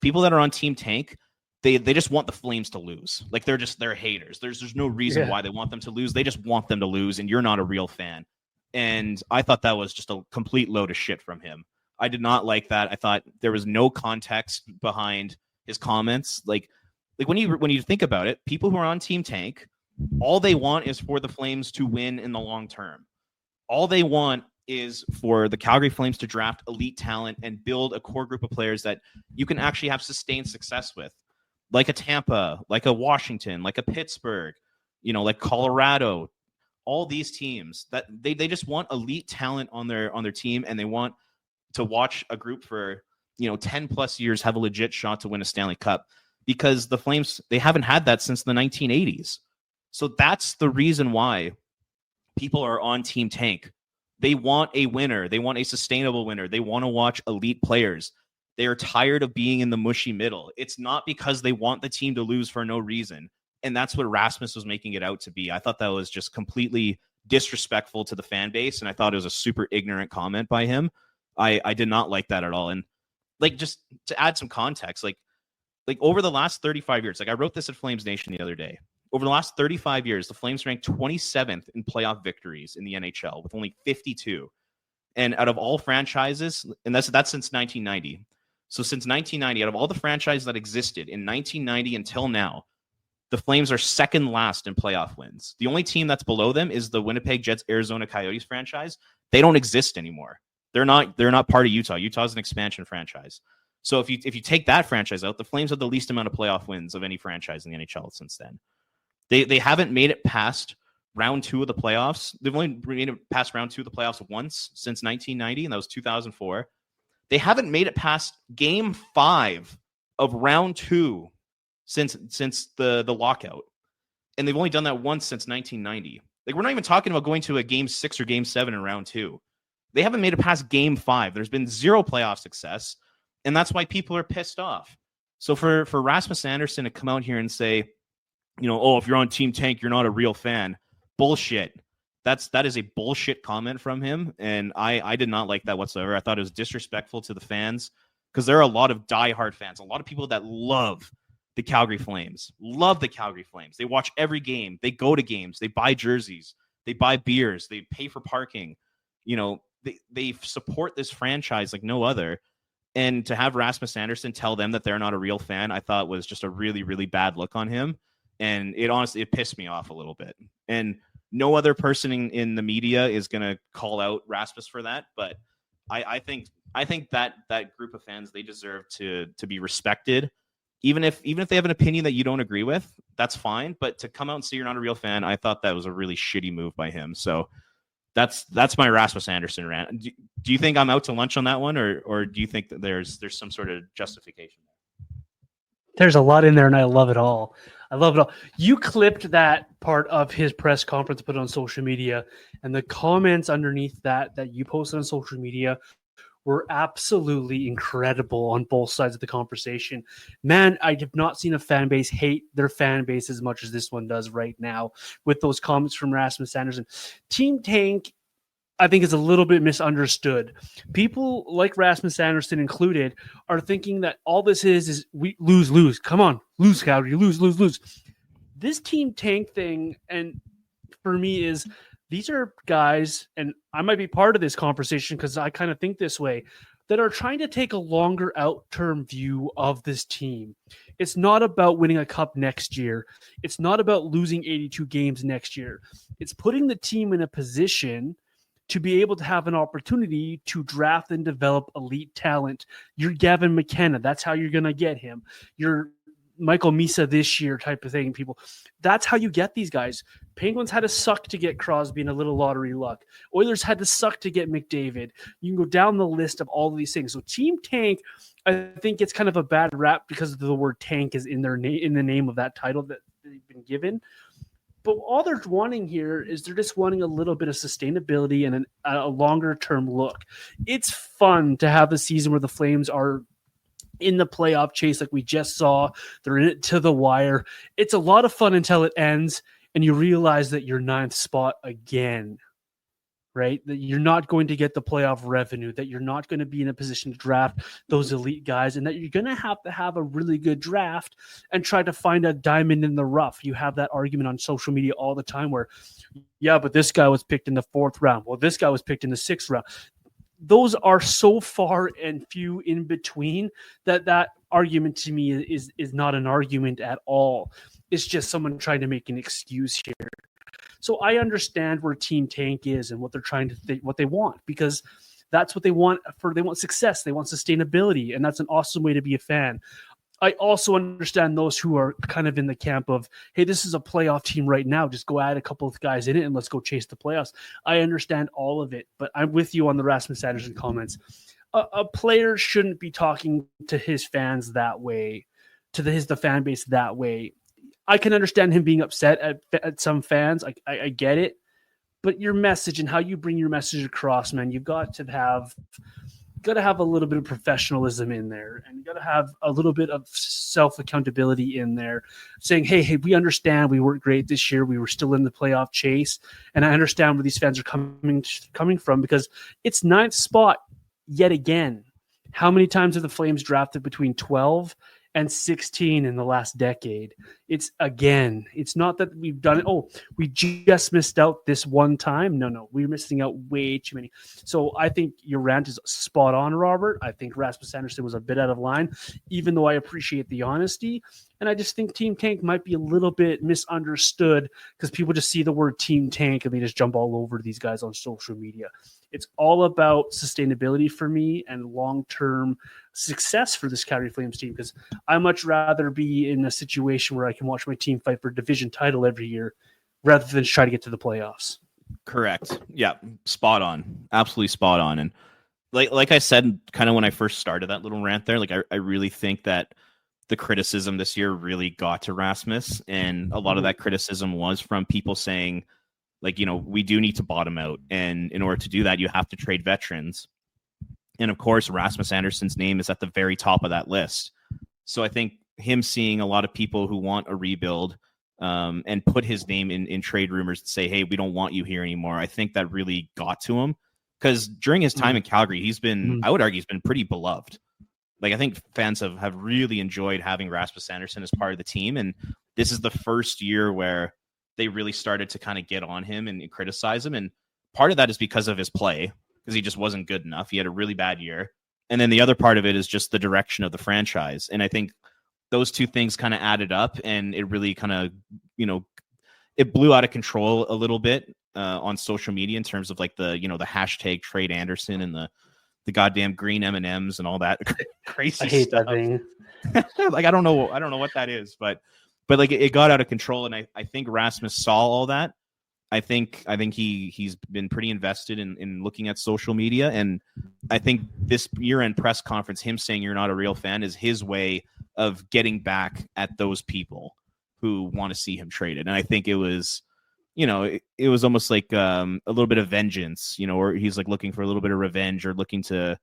people that are on Team Tank, they just want the Flames to lose. Like they're haters. There's no reason why they want them to lose. They just want them to lose, and you're not a real fan. And I thought that was just a complete load of shit from him. I did not like that. I thought there was no context behind his comments. Like when you think about it, people who are on Team Tank, all they want is for the Flames to win in the long term. All they want is for the Calgary Flames to draft elite talent and build a core group of players that you can actually have sustained success with, like a Tampa, like a Washington, like a Pittsburgh, like Colorado. All these teams that they just want elite talent on their team, and they want to watch a group for 10 plus years have a legit shot to win a Stanley Cup, because the Flames, they haven't had that since the 1980s. So that's the reason why people are on Team Tank. They want a winner. They want a sustainable winner. They want to watch elite players. They are tired of being in the mushy middle. It's not because they want the team to lose for no reason. And that's what Rasmus was making it out to be. I thought that was just completely disrespectful to the fan base, and I thought it was a super ignorant comment by him. I did not like that at all. And just to add some context, like over the last 35 years, I wrote this at Flames Nation the other day. Over the last 35 years, the Flames ranked 27th in playoff victories in the NHL with only 52. And out of all franchises, and that's since 1990. So since 1990, out of all the franchises that existed in 1990 until now, the Flames are second last in playoff wins. The only team that's below them is the Winnipeg Jets Arizona Coyotes franchise. They don't exist anymore. They're not part of Utah. Utah's an expansion franchise. So if you take that franchise out, the Flames have the least amount of playoff wins of any franchise in the NHL since then. They haven't made it past round 2 of the playoffs. They've only made it past round 2 of the playoffs once since 1990, and that was 2004. They haven't made it past game 5 of round 2 since the lockout. And they've only done that once since 1990. We're not even talking about going to a game 6 or game 7 in round 2. They haven't made it past game 5. There's been zero playoff success, and that's why people are pissed off. So for Rasmus Andersson to come out here and say, if you're on Team Tank, you're not a real fan. Bullshit. That is a bullshit comment from him, and I did not like that whatsoever. I thought it was disrespectful to the fans, because there are a lot of diehard fans, a lot of people that love the Calgary Flames, love the Calgary Flames. They watch every game. They go to games. They buy jerseys. They buy beers. They pay for parking. They support this franchise like no other. And to have Rasmus Andersson tell them that they're not a real fan, I thought was just a really, really bad look on him. And it pissed me off a little bit. And no other person in the media is going to call out Rasmus for that. But I think that group of fans, they deserve to be respected. Even if they have an opinion that you don't agree with, that's fine. But to come out and say you're not a real fan, I thought that was a really shitty move by him. So that's my Rasmus Andersson rant. Do you think I'm out to lunch on that one, or do you think that there's some sort of justification there? There's a lot in there, and I love it all. You clipped that part of his press conference, put it on social media, and the comments underneath that you posted on social media were absolutely incredible on both sides of the conversation. Man, I have not seen a fan base hate their fan base as much as this one does right now with those comments from Rasmus Andersson. Team Tank, I think, is a little bit misunderstood. People like Rasmus Andersson included are thinking that all this is we lose. Come on, lose, Calgary, lose. This Team Tank thing, and for me, is these are guys, and I might be part of this conversation because I kind of think this way, that are trying to take a longer out-term view of this team. It's not about winning a cup next year. It's not about losing 82 games next year. It's putting the team in a position to be able to have an opportunity to draft and develop elite talent. You're Gavin McKenna. That's how you're going to get him. You're Michael Misa this year type of thing. People, that's how you get these guys. Penguins had to suck to get Crosby and a little lottery luck. Oilers had to suck to get McDavid. You can go down the list of all of these things. So Team Tank, I think it's kind of a bad rap because the word tank is in their name, in the name of that title that they've been given. But all they're wanting here is they're just wanting a little bit of sustainability and a longer term look. It's fun to have a season where the Flames are in the playoff chase like we just saw. They're in it to the wire. It's a lot of fun until it ends and you realize that you're ninth spot again, right? That you're not going to get the playoff revenue, that you're not going to be in a position to draft those elite guys, and that you're going to have a really good draft and try to find a diamond in the rough. You have that argument on social media all the time where, yeah, but this guy was picked in the 4th round. Well, this guy was picked in the 6th round. Those are so far and few in between that argument to me is not an argument at all. It's just someone trying to make an excuse here. So I understand where Team Tank is and what they're trying to think, what they want, because that's what they want. They want success, they want sustainability, and that's an awesome way to be a fan. I also understand those who are kind of in the camp of, hey, this is a playoff team right now. Just go add a couple of guys in it and let's go chase the playoffs. I understand all of it, but I'm with you on the Rasmus Andersson comments. A player shouldn't be talking to his fans that way, to the fan base that way. I can understand him being upset at some fans. I get it. But your message and how you bring your message across, man, you've got to have a little bit of professionalism in there, and you got to have a little bit of self-accountability in there, saying, hey, we understand we weren't great this year. We were still in the playoff chase, and I understand where these fans are coming from, because it's 9th spot yet again. How many times have the Flames drafted between 12 and 16 in the last decade? It's not that we've done it. Oh, we just missed out this one time. No, we're missing out way too many. So I think your rant is spot on, Robert. I think Rasmus Andersson was a bit out of line, even though I appreciate the honesty. And I just think Team Tank might be a little bit misunderstood because people just see the word Team Tank and they just jump all over these guys on social media. It's all about sustainability for me and long-term success for this Calgary Flames team, because I much rather be in a situation where I can watch my team fight for a division title every year rather than try to get to the playoffs. Correct. Yeah, spot on. Absolutely spot on. And like I said, kind of when I first started that little rant there, like I really think that the criticism this year really got to Rasmus, and a lot of that criticism was from people saying, like, we do need to bottom out, and in order to do that, you have to trade veterans. And of course, Rasmus Andersson's name is at the very top of that list. So I think him seeing a lot of people who want a rebuild and put his name in trade rumors to say, hey, we don't want you here anymore, I think that really got to him, because during his time in Calgary, he's been, I would argue, he's been pretty beloved. Like, I think fans have really enjoyed having Rasmus Andersson as part of the team. And this is the first year where they really started to kind of get on him and criticize him. And part of that is because of his play, because he just wasn't good enough. He had a really bad year. And then the other part of it is just the direction of the franchise. And I think those two things kind of added up, and it really kind of, it blew out of control a little bit on social media in terms of like the hashtag trade Anderson and the goddamn green M&Ms and all that crazy I hate stuff. that thing. Like, I don't know what that is, but like it got out of control. And I think Rasmus saw all that. I think he's been pretty invested in looking at social media. And I think this year-end press conference, him saying you're not a real fan, is his way of getting back at those people who want to see him traded. And I think it was, it was almost like a little bit of vengeance, or he's like looking for a little bit of revenge, or looking to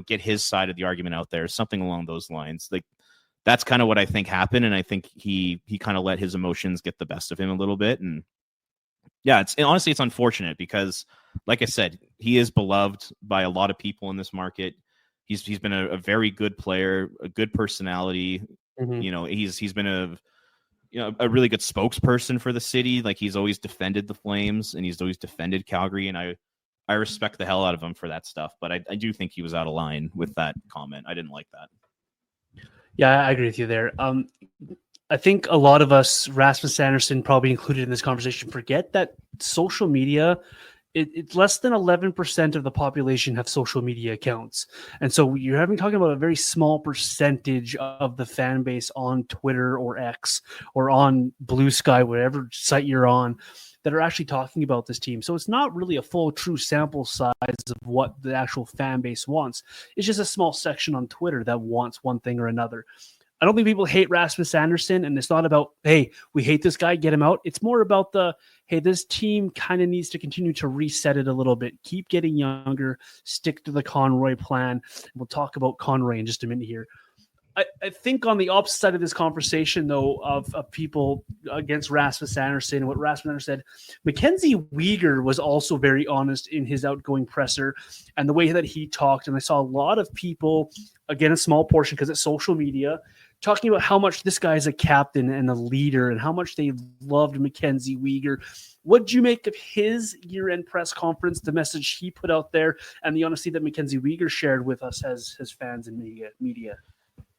get his side of the argument out there, something along those lines. Like, that's kind of what I think happened. And I think he kind of let his emotions get the best of him a little bit. And yeah, honestly, it's unfortunate because, like I said, he is beloved by a lot of people in this market. He's been a very good player, a good personality. Mm-hmm. He's been a really good spokesperson for the city. Like, he's always defended the Flames, and he's always defended Calgary. And I respect the hell out of him for that stuff. But I do think he was out of line with that comment. I didn't like that. Yeah, I agree with you there. I think a lot of us, Rasmus Andersson probably included in this conversation, forget that social media it's less than 11% of the population have social media accounts. And so you're talking about a very small percentage of the fan base on Twitter or X or on Blue Sky, whatever site you're on, that are actually talking about this team. So it's not really a full true sample size of what the actual fan base wants. It's just a small section on Twitter that wants one thing or another. I don't think people hate Rasmus Andersson, and it's not about, hey, we hate this guy, get him out. It's more about hey, this team kind of needs to continue to reset it a little bit. Keep getting younger, stick to the Conroy plan. We'll talk about Conroy in just a minute here. I think on the opposite side of this conversation, though, of people against Rasmus Andersson and what Rasmus Andersson said, Mackenzie Weegar was also very honest in his outgoing presser and the way that he talked. And I saw a lot of people, again, a small portion because it's social media, talking about how much this guy is a captain and a leader and how much they loved Mackenzie Weegar. What did you make of his year-end press conference, the message he put out there, and the honesty that Mackenzie Weegar shared with us as fans and media?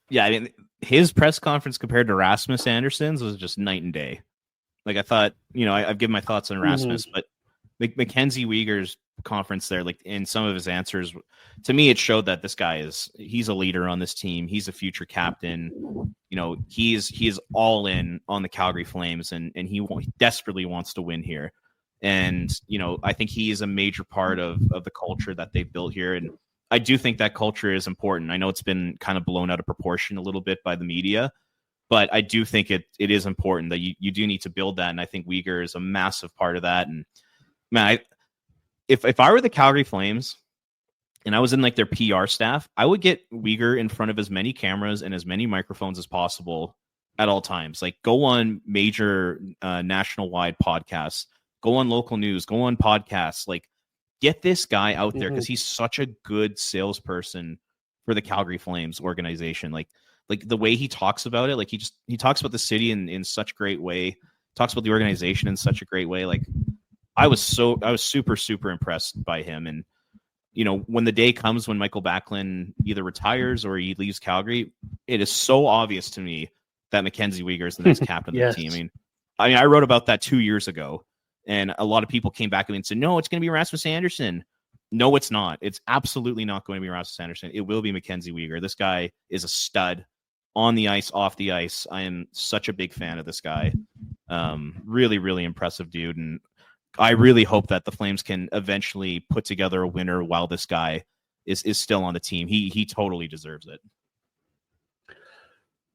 Yeah, I mean, his press conference compared to Rasmus Andersson's was just night and day. Like, I thought, I've given my thoughts on Rasmus, but Mackenzie Weegar's conference there, like in some of his answers, to me, it showed that this guy he's a leader on this team. He's a future captain. He is all in on the Calgary Flames, and he desperately wants to win here. And, I think he is a major part of the culture that they've built here. And I do think that culture is important. I know it's been kind of blown out of proportion a little bit by the media, but I do think it is important that you do need to build that. And I think Weegar is a massive part of that. And man, if I were the Calgary Flames and I was in like their PR staff, I would get Weegar in front of as many cameras and as many microphones as possible at all times. Like, go on major national wide podcasts, go on local news, go on podcasts, like, get this guy out there because he's such a good salesperson for the Calgary Flames organization. Like the way he talks about it, like he talks about the city in such a great way, talks about the organization in such a great way. Like, I was super, super impressed by him. And, when the day comes when Michael Backlund either retires or he leaves Calgary, it is so obvious to me that Mackenzie Weegar is the next captain of the team. I mean, I wrote about that 2 years ago. And a lot of people came back and said, no, it's going to be Rasmus Andersson. No, it's not. It's absolutely not going to be Rasmus Andersson. It will be Mackenzie Weegar. This guy is a stud on the ice, off the ice. I am such a big fan of this guy. Really, really impressive dude. And I really hope that the Flames can eventually put together a winner while this guy is still on the team. He totally deserves it.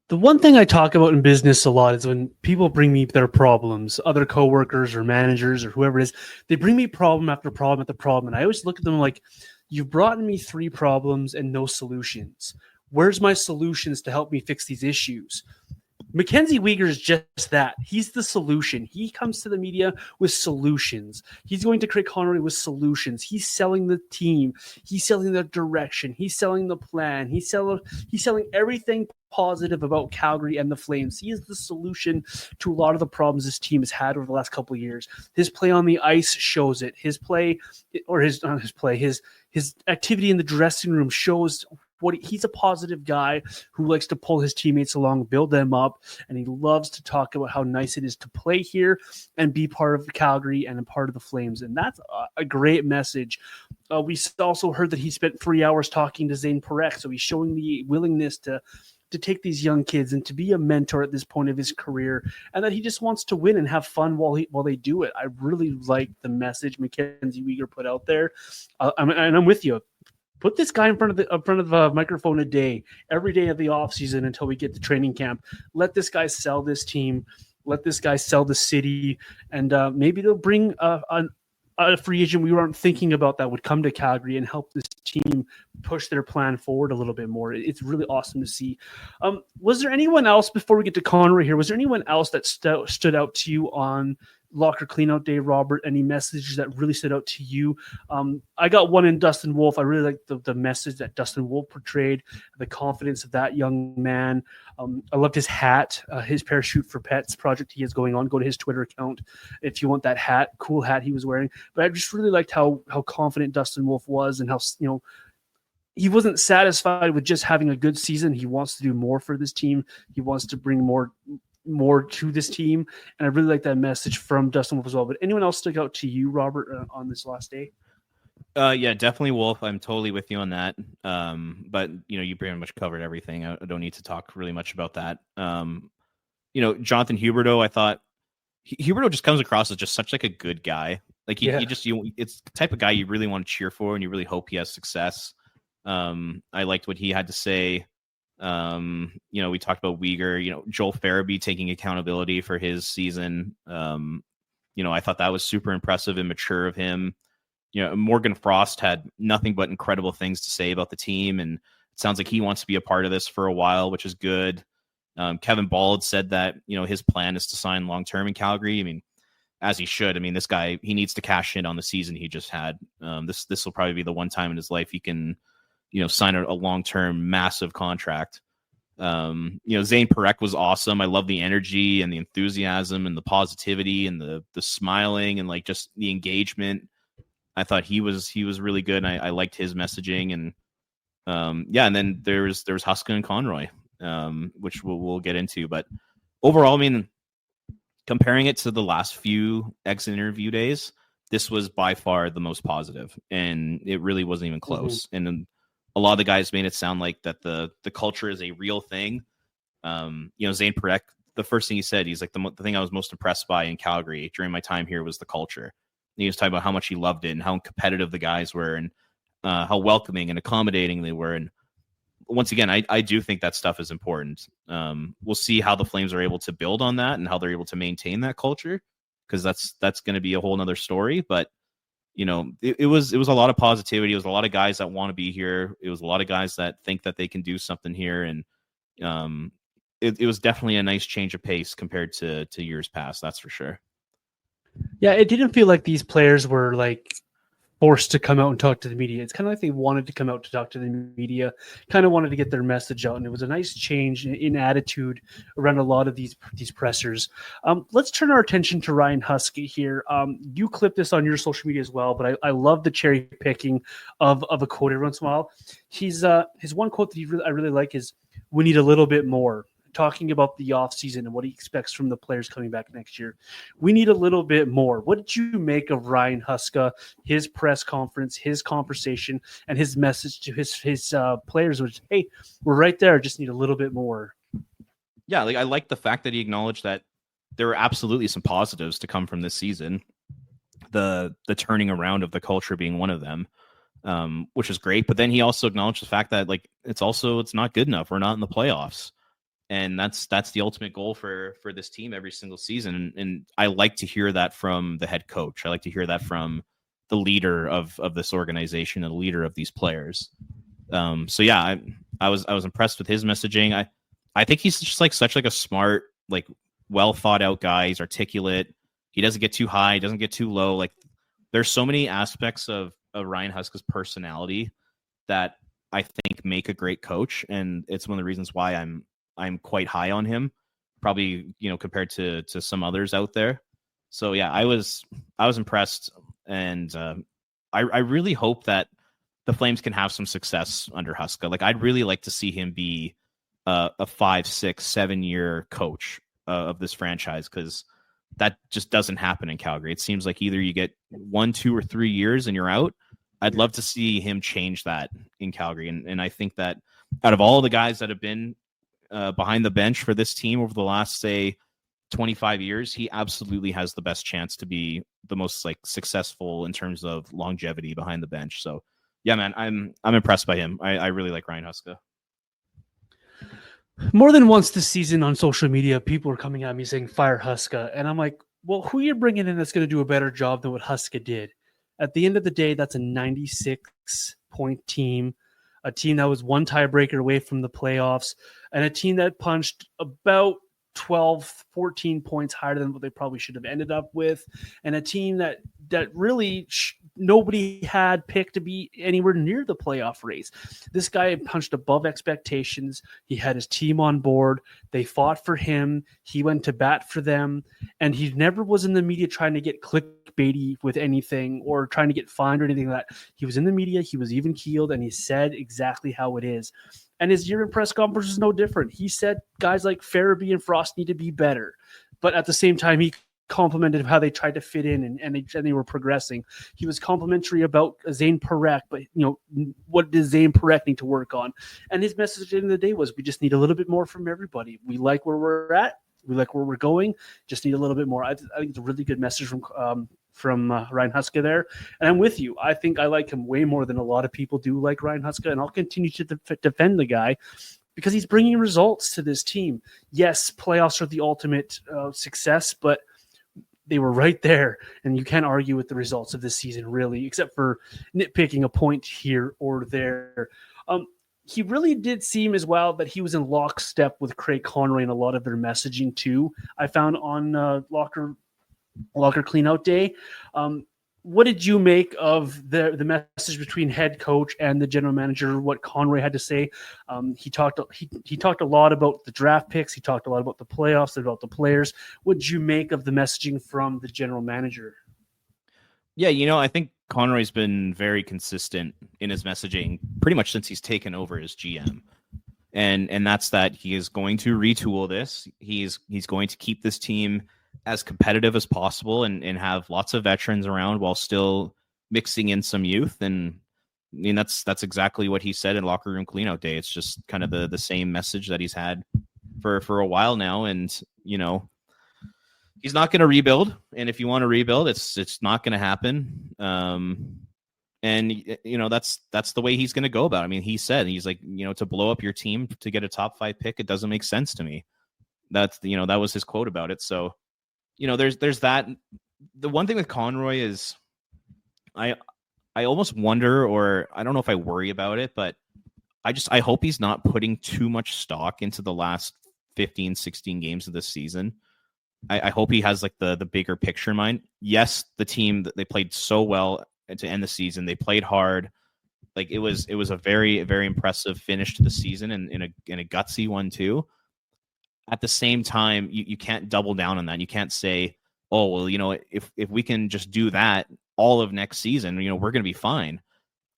The one thing I talk about in business a lot is when people bring me their problems, other coworkers or managers or whoever it is, they bring me problem after problem after problem. And I always look at them like, you've brought me 3 problems and no solutions. Where's my solutions to help me fix these issues? Mackenzie Weegar is just that. He's the solution. He comes to the media with solutions. He's going to Craig Conroy with solutions. He's selling the team. He's selling the direction. He's selling the plan. He's selling everything positive about Calgary and the Flames. He is the solution to a lot of the problems this team has had over the last couple of years. His play on the ice shows it. His activity in the dressing room shows he's a positive guy who likes to pull his teammates along, build them up, and he loves to talk about how nice it is to play here and be part of Calgary and a part of the Flames. And that's a great message. We also heard that he spent 3 hours talking to Zayne, so he's showing the willingness to take these young kids and to be a mentor at this point of his career, and that he just wants to win and have fun while they do it. I really like the message Mackenzie Weegar put out there. I'm with you. Put this guy in front of a microphone every day of the offseason until we get to training camp. Let this guy sell this team. Let this guy sell the city. And maybe they'll bring a free agent we weren't thinking about that would come to Calgary and help this team push their plan forward a little bit more. It's really awesome to see. Was there anyone else, before we get to Conroy here, was there anyone else that stood out to you on locker cleanout day, Robert? Any messages that really stood out to you? I got one in Dustin Wolf. I really liked the message that Dustin Wolf portrayed, the confidence of that young man. I loved his hat, his Parachute for Pets project he has going on. Go to his Twitter account if you want that hat, cool hat he was wearing. But I just really liked how confident Dustin Wolf was, and how, he wasn't satisfied with just having a good season. He wants to do more for this team. He wants to bring more more to this team. And I really like that message from Dustin Wolf as well. But anyone else stick out to you, Robert, on this last day? Yeah, definitely Wolf. I'm totally with you on that. But you pretty much covered everything. I don't need to talk really much about that. Jonathan Huberdeau, I thought Huberdeau just comes across as just such like a good guy. Like it's the type of guy you really want to cheer for, and you really hope he has success. I liked what he had to say. We talked about Weegar, Joel Farabee taking accountability for his season. I thought that was super impressive and mature of him. Morgan Frost had nothing but incredible things to say about the team, and it sounds like he wants to be a part of this for a while, which is good. Kevin Bald said that, his plan is to sign long-term in Calgary. I mean, as he should. I mean, this guy, he needs to cash in on the season he just had. This will probably be the one time in his life he can, sign a long-term massive contract. Zayne Parekh was awesome. I love the energy and the enthusiasm and the positivity and the smiling and like just the engagement. I thought he was really good. And I liked his messaging. And and then there's Huska and Conroy, which we'll get into. But overall, I mean, comparing it to the last few exit interview days, this was by far the most positive, and it really wasn't even close. Mm-hmm. And a lot of the guys made it sound like that the culture is a real thing. Zayne Parekh, the first thing he said, he's like, the thing I was most impressed by in Calgary during my time here was the culture. And he was talking about how much he loved it and how competitive the guys were, and how welcoming and accommodating they were. And once again, I do think that stuff is important. We'll see how the Flames are able to build on that and how they're able to maintain that culture, because that's going to be a whole nother story. But it was a lot of positivity. It was a lot of guys that want to be here. It was a lot of guys that think that they can do something here, and it was definitely a nice change of pace compared to years past. That's for sure. Yeah, it didn't feel like these players were like forced to come out and talk to the media. It's kind of like they wanted to come out to talk to the media, kind of wanted to get their message out. And it was a nice change in attitude around a lot of these pressers. Let's turn our attention to Ryan Huska here. You clipped this on your social media as well, but I love the cherry picking of a quote every once in a while. His one quote that I really like is, "We need a little bit more," talking about the offseason and what he expects from the players coming back next year. We need a little bit more. What did you make of Ryan Huska, his press conference, his conversation, and his message to his players, which, hey, we're right there, just need a little bit more? Yeah, I like the fact that he acknowledged that there were absolutely some positives to come from this season. The turning around of the culture being one of them, which is great. But then he also acknowledged the fact that it's not good enough. We're not in the playoffs. And that's the ultimate goal for this team every single season. And I like to hear that from the head coach. I like to hear that from the leader of this organization and the leader of these players. So yeah, I was impressed with his messaging. I think he's just such a smart, well thought out guy. He's articulate. He doesn't get too high. He doesn't get too low. There's so many aspects of Ryan Huska's personality that I think make a great coach. And it's one of the reasons why I'm quite high on him, probably, compared to some others out there. So yeah, I was impressed, and I really hope that the Flames can have some success under Huska. I'd really like to see him be a 5, 6, 7 year coach of this franchise, because that just doesn't happen in Calgary. It seems like either you get 1, 2, or 3 years and you're out. I'd love to see him change that in Calgary, and I think that out of all the guys that have been behind the bench for this team over the last, say, 25 years, he absolutely has the best chance to be the most successful in terms of longevity behind the bench. So yeah, man, I'm impressed by him. I really like Ryan Huska. More than once this season on social media, people are coming at me saying fire Huska, and I'm like, well, who are you bringing in that's going to do a better job than what Huska did? At the end of the day, that's a 96-point team, a team that was one tiebreaker away from the playoffs, and a team that punched about 12, 14 points higher than what they probably should have ended up with, and a team that really nobody had picked to be anywhere near the playoff race. This guy punched above expectations. He had his team on board. They fought for him. He went to bat for them, and he never was in the media trying to get clickbaity with anything or trying to get fined or anything like that. He was in the media. He was even keeled, and he said exactly how it is. And his year in press conference is no different. He said guys like Farabee and Frost need to be better. But at the same time, he complimented how they tried to fit in and they were progressing. He was complimentary about Zayne Parekh, but what does Zayne Parekh need to work on? And his message at the end of the day was, we just need a little bit more from everybody. We like where we're at. We like where we're going. Just need a little bit more. I think it's a really good message from Ryan Huska there. And I'm with you. I think I like him way more than a lot of people do like Ryan Huska, and I'll continue to defend the guy because he's bringing results to this team. Yes, playoffs are the ultimate success, but they were right there, and you can't argue with the results of this season, really, except for nitpicking a point here or there. He really did seem as well that he was in lockstep with Craig Conroy in a lot of their messaging too. I found on Locker Cleanout Day. What did you make of the message between head coach and the general manager? What Conroy had to say? He talked a lot about the draft picks. He talked a lot about the playoffs, about the players. What did you make of the messaging from the general manager? Yeah, I think Conroy's been very consistent in his messaging pretty much since he's taken over as GM. And that's that he is going to retool this. He's going to keep this team as competitive as possible and have lots of veterans around while still mixing in some youth. And I mean, that's exactly what he said in Locker Room Cleanout Day. It's just kind of the same message that he's had for a while now. And, he's not going to rebuild. And if you want to rebuild, it's not going to happen. And that's the way he's going to go about it. I mean, he said, he's like, to blow up your team to get a top 5 pick, it doesn't make sense to me. That's, that was his quote about it. So, there's that. The one thing with Conroy is I almost wonder, or I don't know if I worry about it, but I hope he's not putting too much stock into the last 15, 16 games of this season. I hope he has like the bigger picture in mind. Yes, the team that they played so well to end the season, they played hard. Like it was a very, very impressive finish to the season and in a gutsy one too. At the same time, you can't double down on that. You can't say, oh, well, if we can just do that all of next season, we're going to be fine.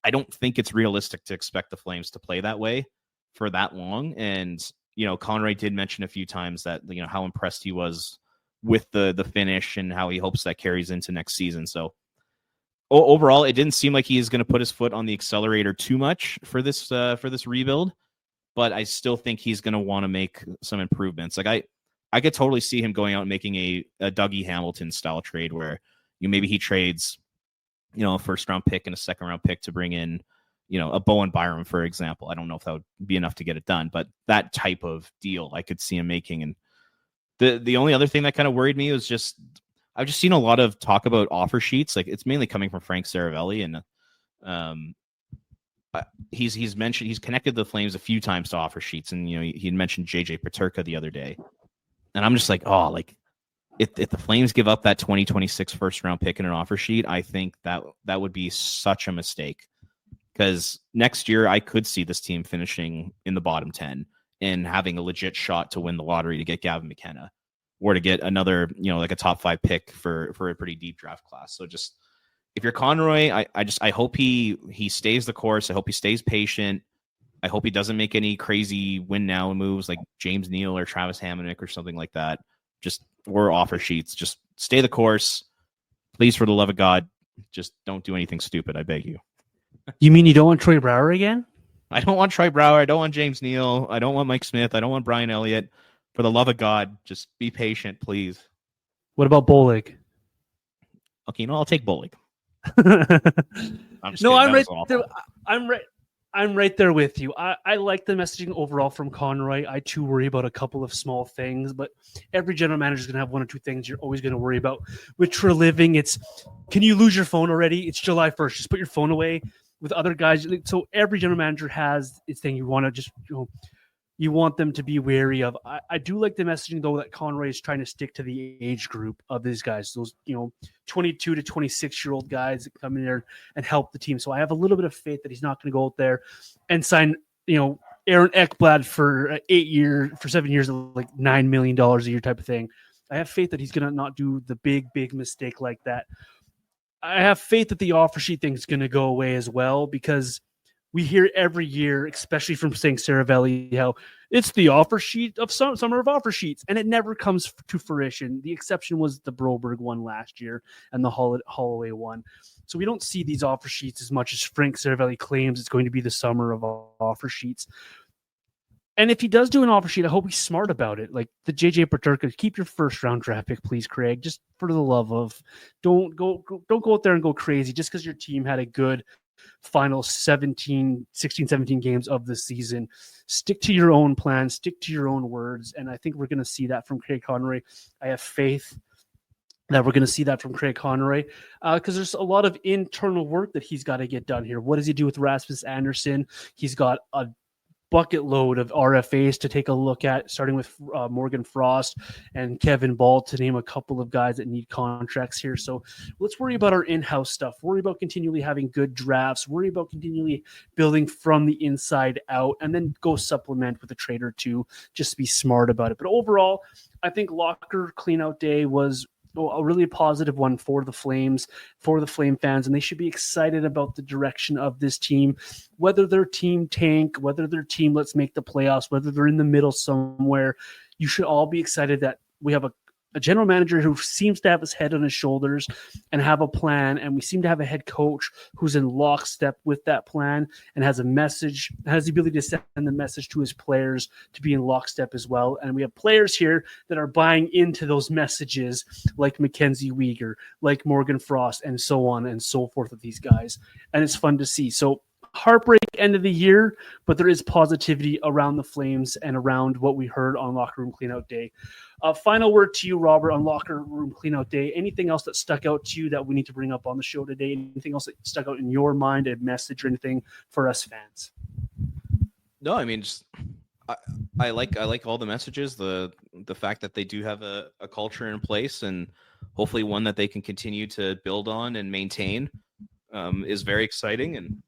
I don't think it's realistic to expect the Flames to play that way for that long. And, Conroy did mention a few times that, how impressed he was with the finish and how he hopes that carries into next season. So overall, it didn't seem like he is going to put his foot on the accelerator too much for this rebuild. But I still think he's going to want to make some improvements. Like I could totally see him going out and making a Dougie Hamilton style trade where maybe he trades, a first round pick and a second round pick to bring in, a Bowen Byram, for example. I don't know if that would be enough to get it done, but that type of deal I could see him making. And the only other thing that kind of worried me was just I've just seen a lot of talk about offer sheets. Like it's mainly coming from Frank Saravelli, and he's mentioned he's connected the Flames a few times to offer sheets, and he had mentioned JJ Peterka the other day, and I'm just like, oh, like if the Flames give up that 2026 first round pick in an offer sheet, I think that would be such a mistake, because next year I could see this team finishing in the bottom 10 and having a legit shot to win the lottery to get Gavin McKenna or to get another like a top 5 pick for a pretty deep draft class. So just if you're Conroy, I hope he stays the course. I hope he stays patient. I hope he doesn't make any crazy win now moves like James Neal or Travis Hamonic or something like that. Or offer sheets. Just stay the course. Please, for the love of God, just don't do anything stupid. I beg you. You mean you don't want Troy Brouwer again? I don't want Troy Brouwer. I don't want James Neal. I don't want Mike Smith. I don't want Brian Elliott. For the love of God, just be patient, please. What about Bollig? Okay, I'll take Bollig. I'm right there with you. I like the messaging overall from Conroy. I too worry about a couple of small things, but every general manager is going to have one or two things you're always going to worry about. With True Living, it's, can you lose your phone already? It's July 1st. Just put your phone away. With other guys, so every general manager has its thing you want to just, you want them to be wary of. I do like the messaging, though, that Conroy is trying to stick to the age group of these guys, those 22 to 26-year-old guys that come in there and help the team. So I have a little bit of faith that he's not going to go out there and sign, Aaron Ekblad for 7 years, like $9 million a year type of thing. I have faith that he's going to not do the big mistake like that. I have faith that the offer sheet thing is going to go away as well, because We hear every year, especially from St. Saravelli, how it's the offer sheet of summer of offer sheets, and it never comes to fruition. The exception was the Broberg one last year and the Holloway one. So we don't see these offer sheets as much as Frank Saravelli claims it's going to be the summer of offer sheets. And if he does do an offer sheet, I hope he's smart about it. Like the JJ Peterka, keep your first round draft pick, please, Craig. Just for the love of, don't go out there and go crazy just because your team had a good final 16, 17 games of the season. Stick to your own plan, stick to your own words. And I think we're going to see that from Craig Conroy. I have faith that we're going to see that from Craig Conroy because there's a lot of internal work that he's got to get done here. What does he do with Rasmus Andersson? He's got a bucket load of RFAs to take a look at, starting with Morgan Frost and Kevin Ball, to name a couple of guys that need contracts here. So let's worry about our in-house stuff, worry about continually having good drafts, worry about continually building from the inside out, and then go supplement with a trade or two. Just be smart about it. But overall, I think locker cleanout day was a really positive one for the Flames, for the Flame fans, and they should be excited about the direction of this team. Whether their team tank, whether their team let's make the playoffs, whether they're in the middle somewhere, you should all be excited that we have a general manager who seems to have his head on his shoulders and have a plan, and we seem to have a head coach who's in lockstep with that plan and has a message, has the ability to send the message to his players to be in lockstep as well. And we have players here that are buying into those messages, like Mackenzie Weegar, like Morgan Frost, and so on and so forth with these guys. And it's fun to see. So heartbreak end of the year, but there is positivity around the Flames and around what we heard on Locker Room Cleanout Day. Final word to you, Robert, on Locker Room Cleanout Day. Anything else that stuck out to you that we need to bring up on the show today? Anything else that stuck out in your mind, a message or anything for us fans? No, I mean, just I like all the messages. The fact that they do have a culture in place, and hopefully one that they can continue to build on and maintain, is very exciting. And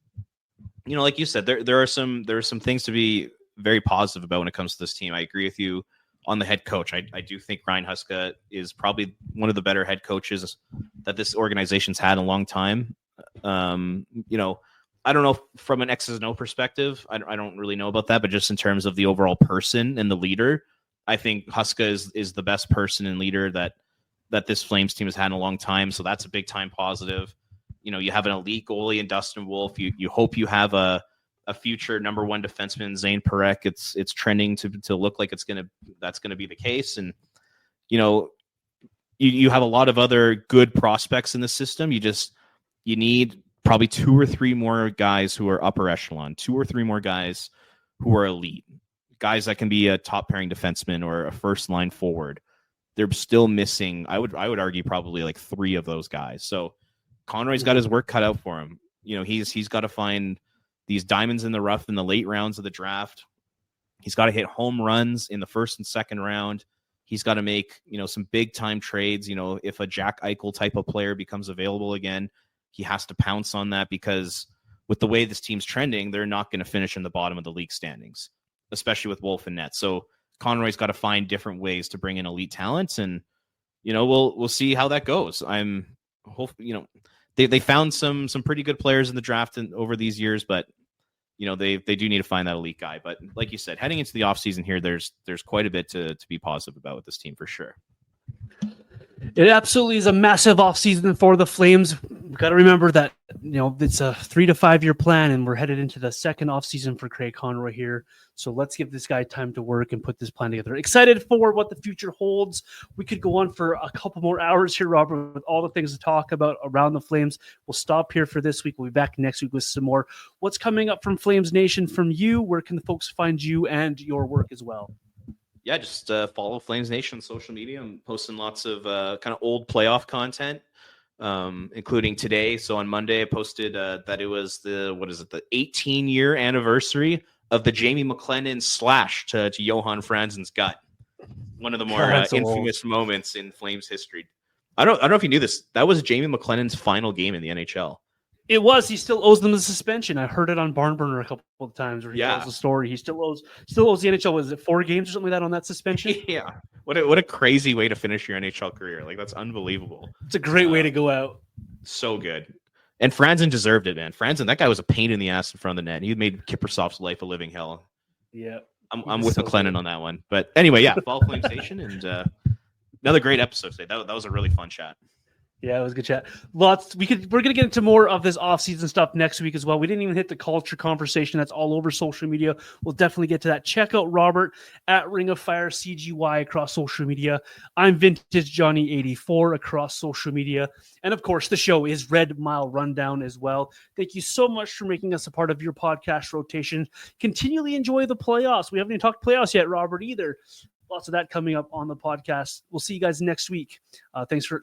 you know, like you said, there are some things to be very positive about when it comes to this team. I agree with you on the head coach. I do think Ryan Huska is probably one of the better head coaches that this organization's had in a long time. You know, I don't know from an X's and O perspective. I don't really know about that, but just in terms of the overall person and the leader, I think Huska is the best person and leader that this Flames team has had in a long time. So that's a big time positive. You know, you have an elite goalie in Dustin Wolf. You hope you have a future number one defenseman, Zayne. It's trending to look like that's gonna be the case. And you know, you have a lot of other good prospects in the system. You need probably 2 or 3 more guys who are upper echelon, 2 or 3 more guys who are elite, guys that can be a top pairing defenseman or a first line forward. They're still missing. I would argue probably like 3 of those guys. So Conroy's got his work cut out for him. You know, he's got to find these diamonds in the rough in the late rounds of the draft. He's got to hit home runs in the first and second round. He's got to make, you know, some big time trades. You know, if a Jack Eichel type of player becomes available again, he has to pounce on that, because with the way this team's trending, they're not going to finish in the bottom of the league standings, especially with Wolf and net. So Conroy's got to find different ways to bring in elite talents, and you know, we'll see how that goes. You know, they found some pretty good players in the draft over these years, but you know, they do need to find that elite guy. But like you said, heading into the offseason here, there's quite a bit to be positive about with this team for sure. It absolutely is a massive offseason for the Flames. We've got to remember that, you know, it's a 3 to 5 year plan, and we're headed into the second offseason for Craig Conroy here. So let's give this guy time to work and put this plan together. Excited for what the future holds. We could go on for a couple more hours here, Robert, with all the things to talk about around the Flames. We'll stop here for this week. We'll be back next week with some more. What's coming up from Flames Nation from you? Where can the folks find you and your work as well? Yeah, just follow Flames Nation on social media. I'm posting lots of kind of old playoff content, including today. So on Monday, I posted that it was the 18-year anniversary of the Jamie McLennan slash to Johan Franzen's gut. One of the more infamous moments in Flames history. I don't know if you knew this. That was Jamie McLennan's final game in the NHL. It was. He still owes them the suspension. I heard it on Barnburner a couple of times where he tells the story. He still owes the NHL. Was it 4 games or something like that on that suspension? Yeah. What a crazy way to finish your NHL career. Like, that's unbelievable. It's a great way to go out. So good. And Franzen deserved it, man. Franzen, that guy was a pain in the ass in front of the net. He made Kiprusoff's life a living hell. Yeah. I'm with McLennan on that one. But anyway, yeah, Fall Flame Station, and another great episode today. That was a really fun chat. Yeah, it was a good chat. We're gonna get into more of this off-season stuff next week as well. We didn't even hit the culture conversation that's all over social media. We'll definitely get to that. Check out Robert at Ring of Fire CGY across social media. I'm Vintage Johnny 84 across social media, and of course, the show is Red Mile Rundown as well. Thank you so much for making us a part of your podcast rotation. Continually enjoy the playoffs. We haven't even talked playoffs yet, Robert, either. Lots of that coming up on the podcast. We'll see you guys next week. Thanks for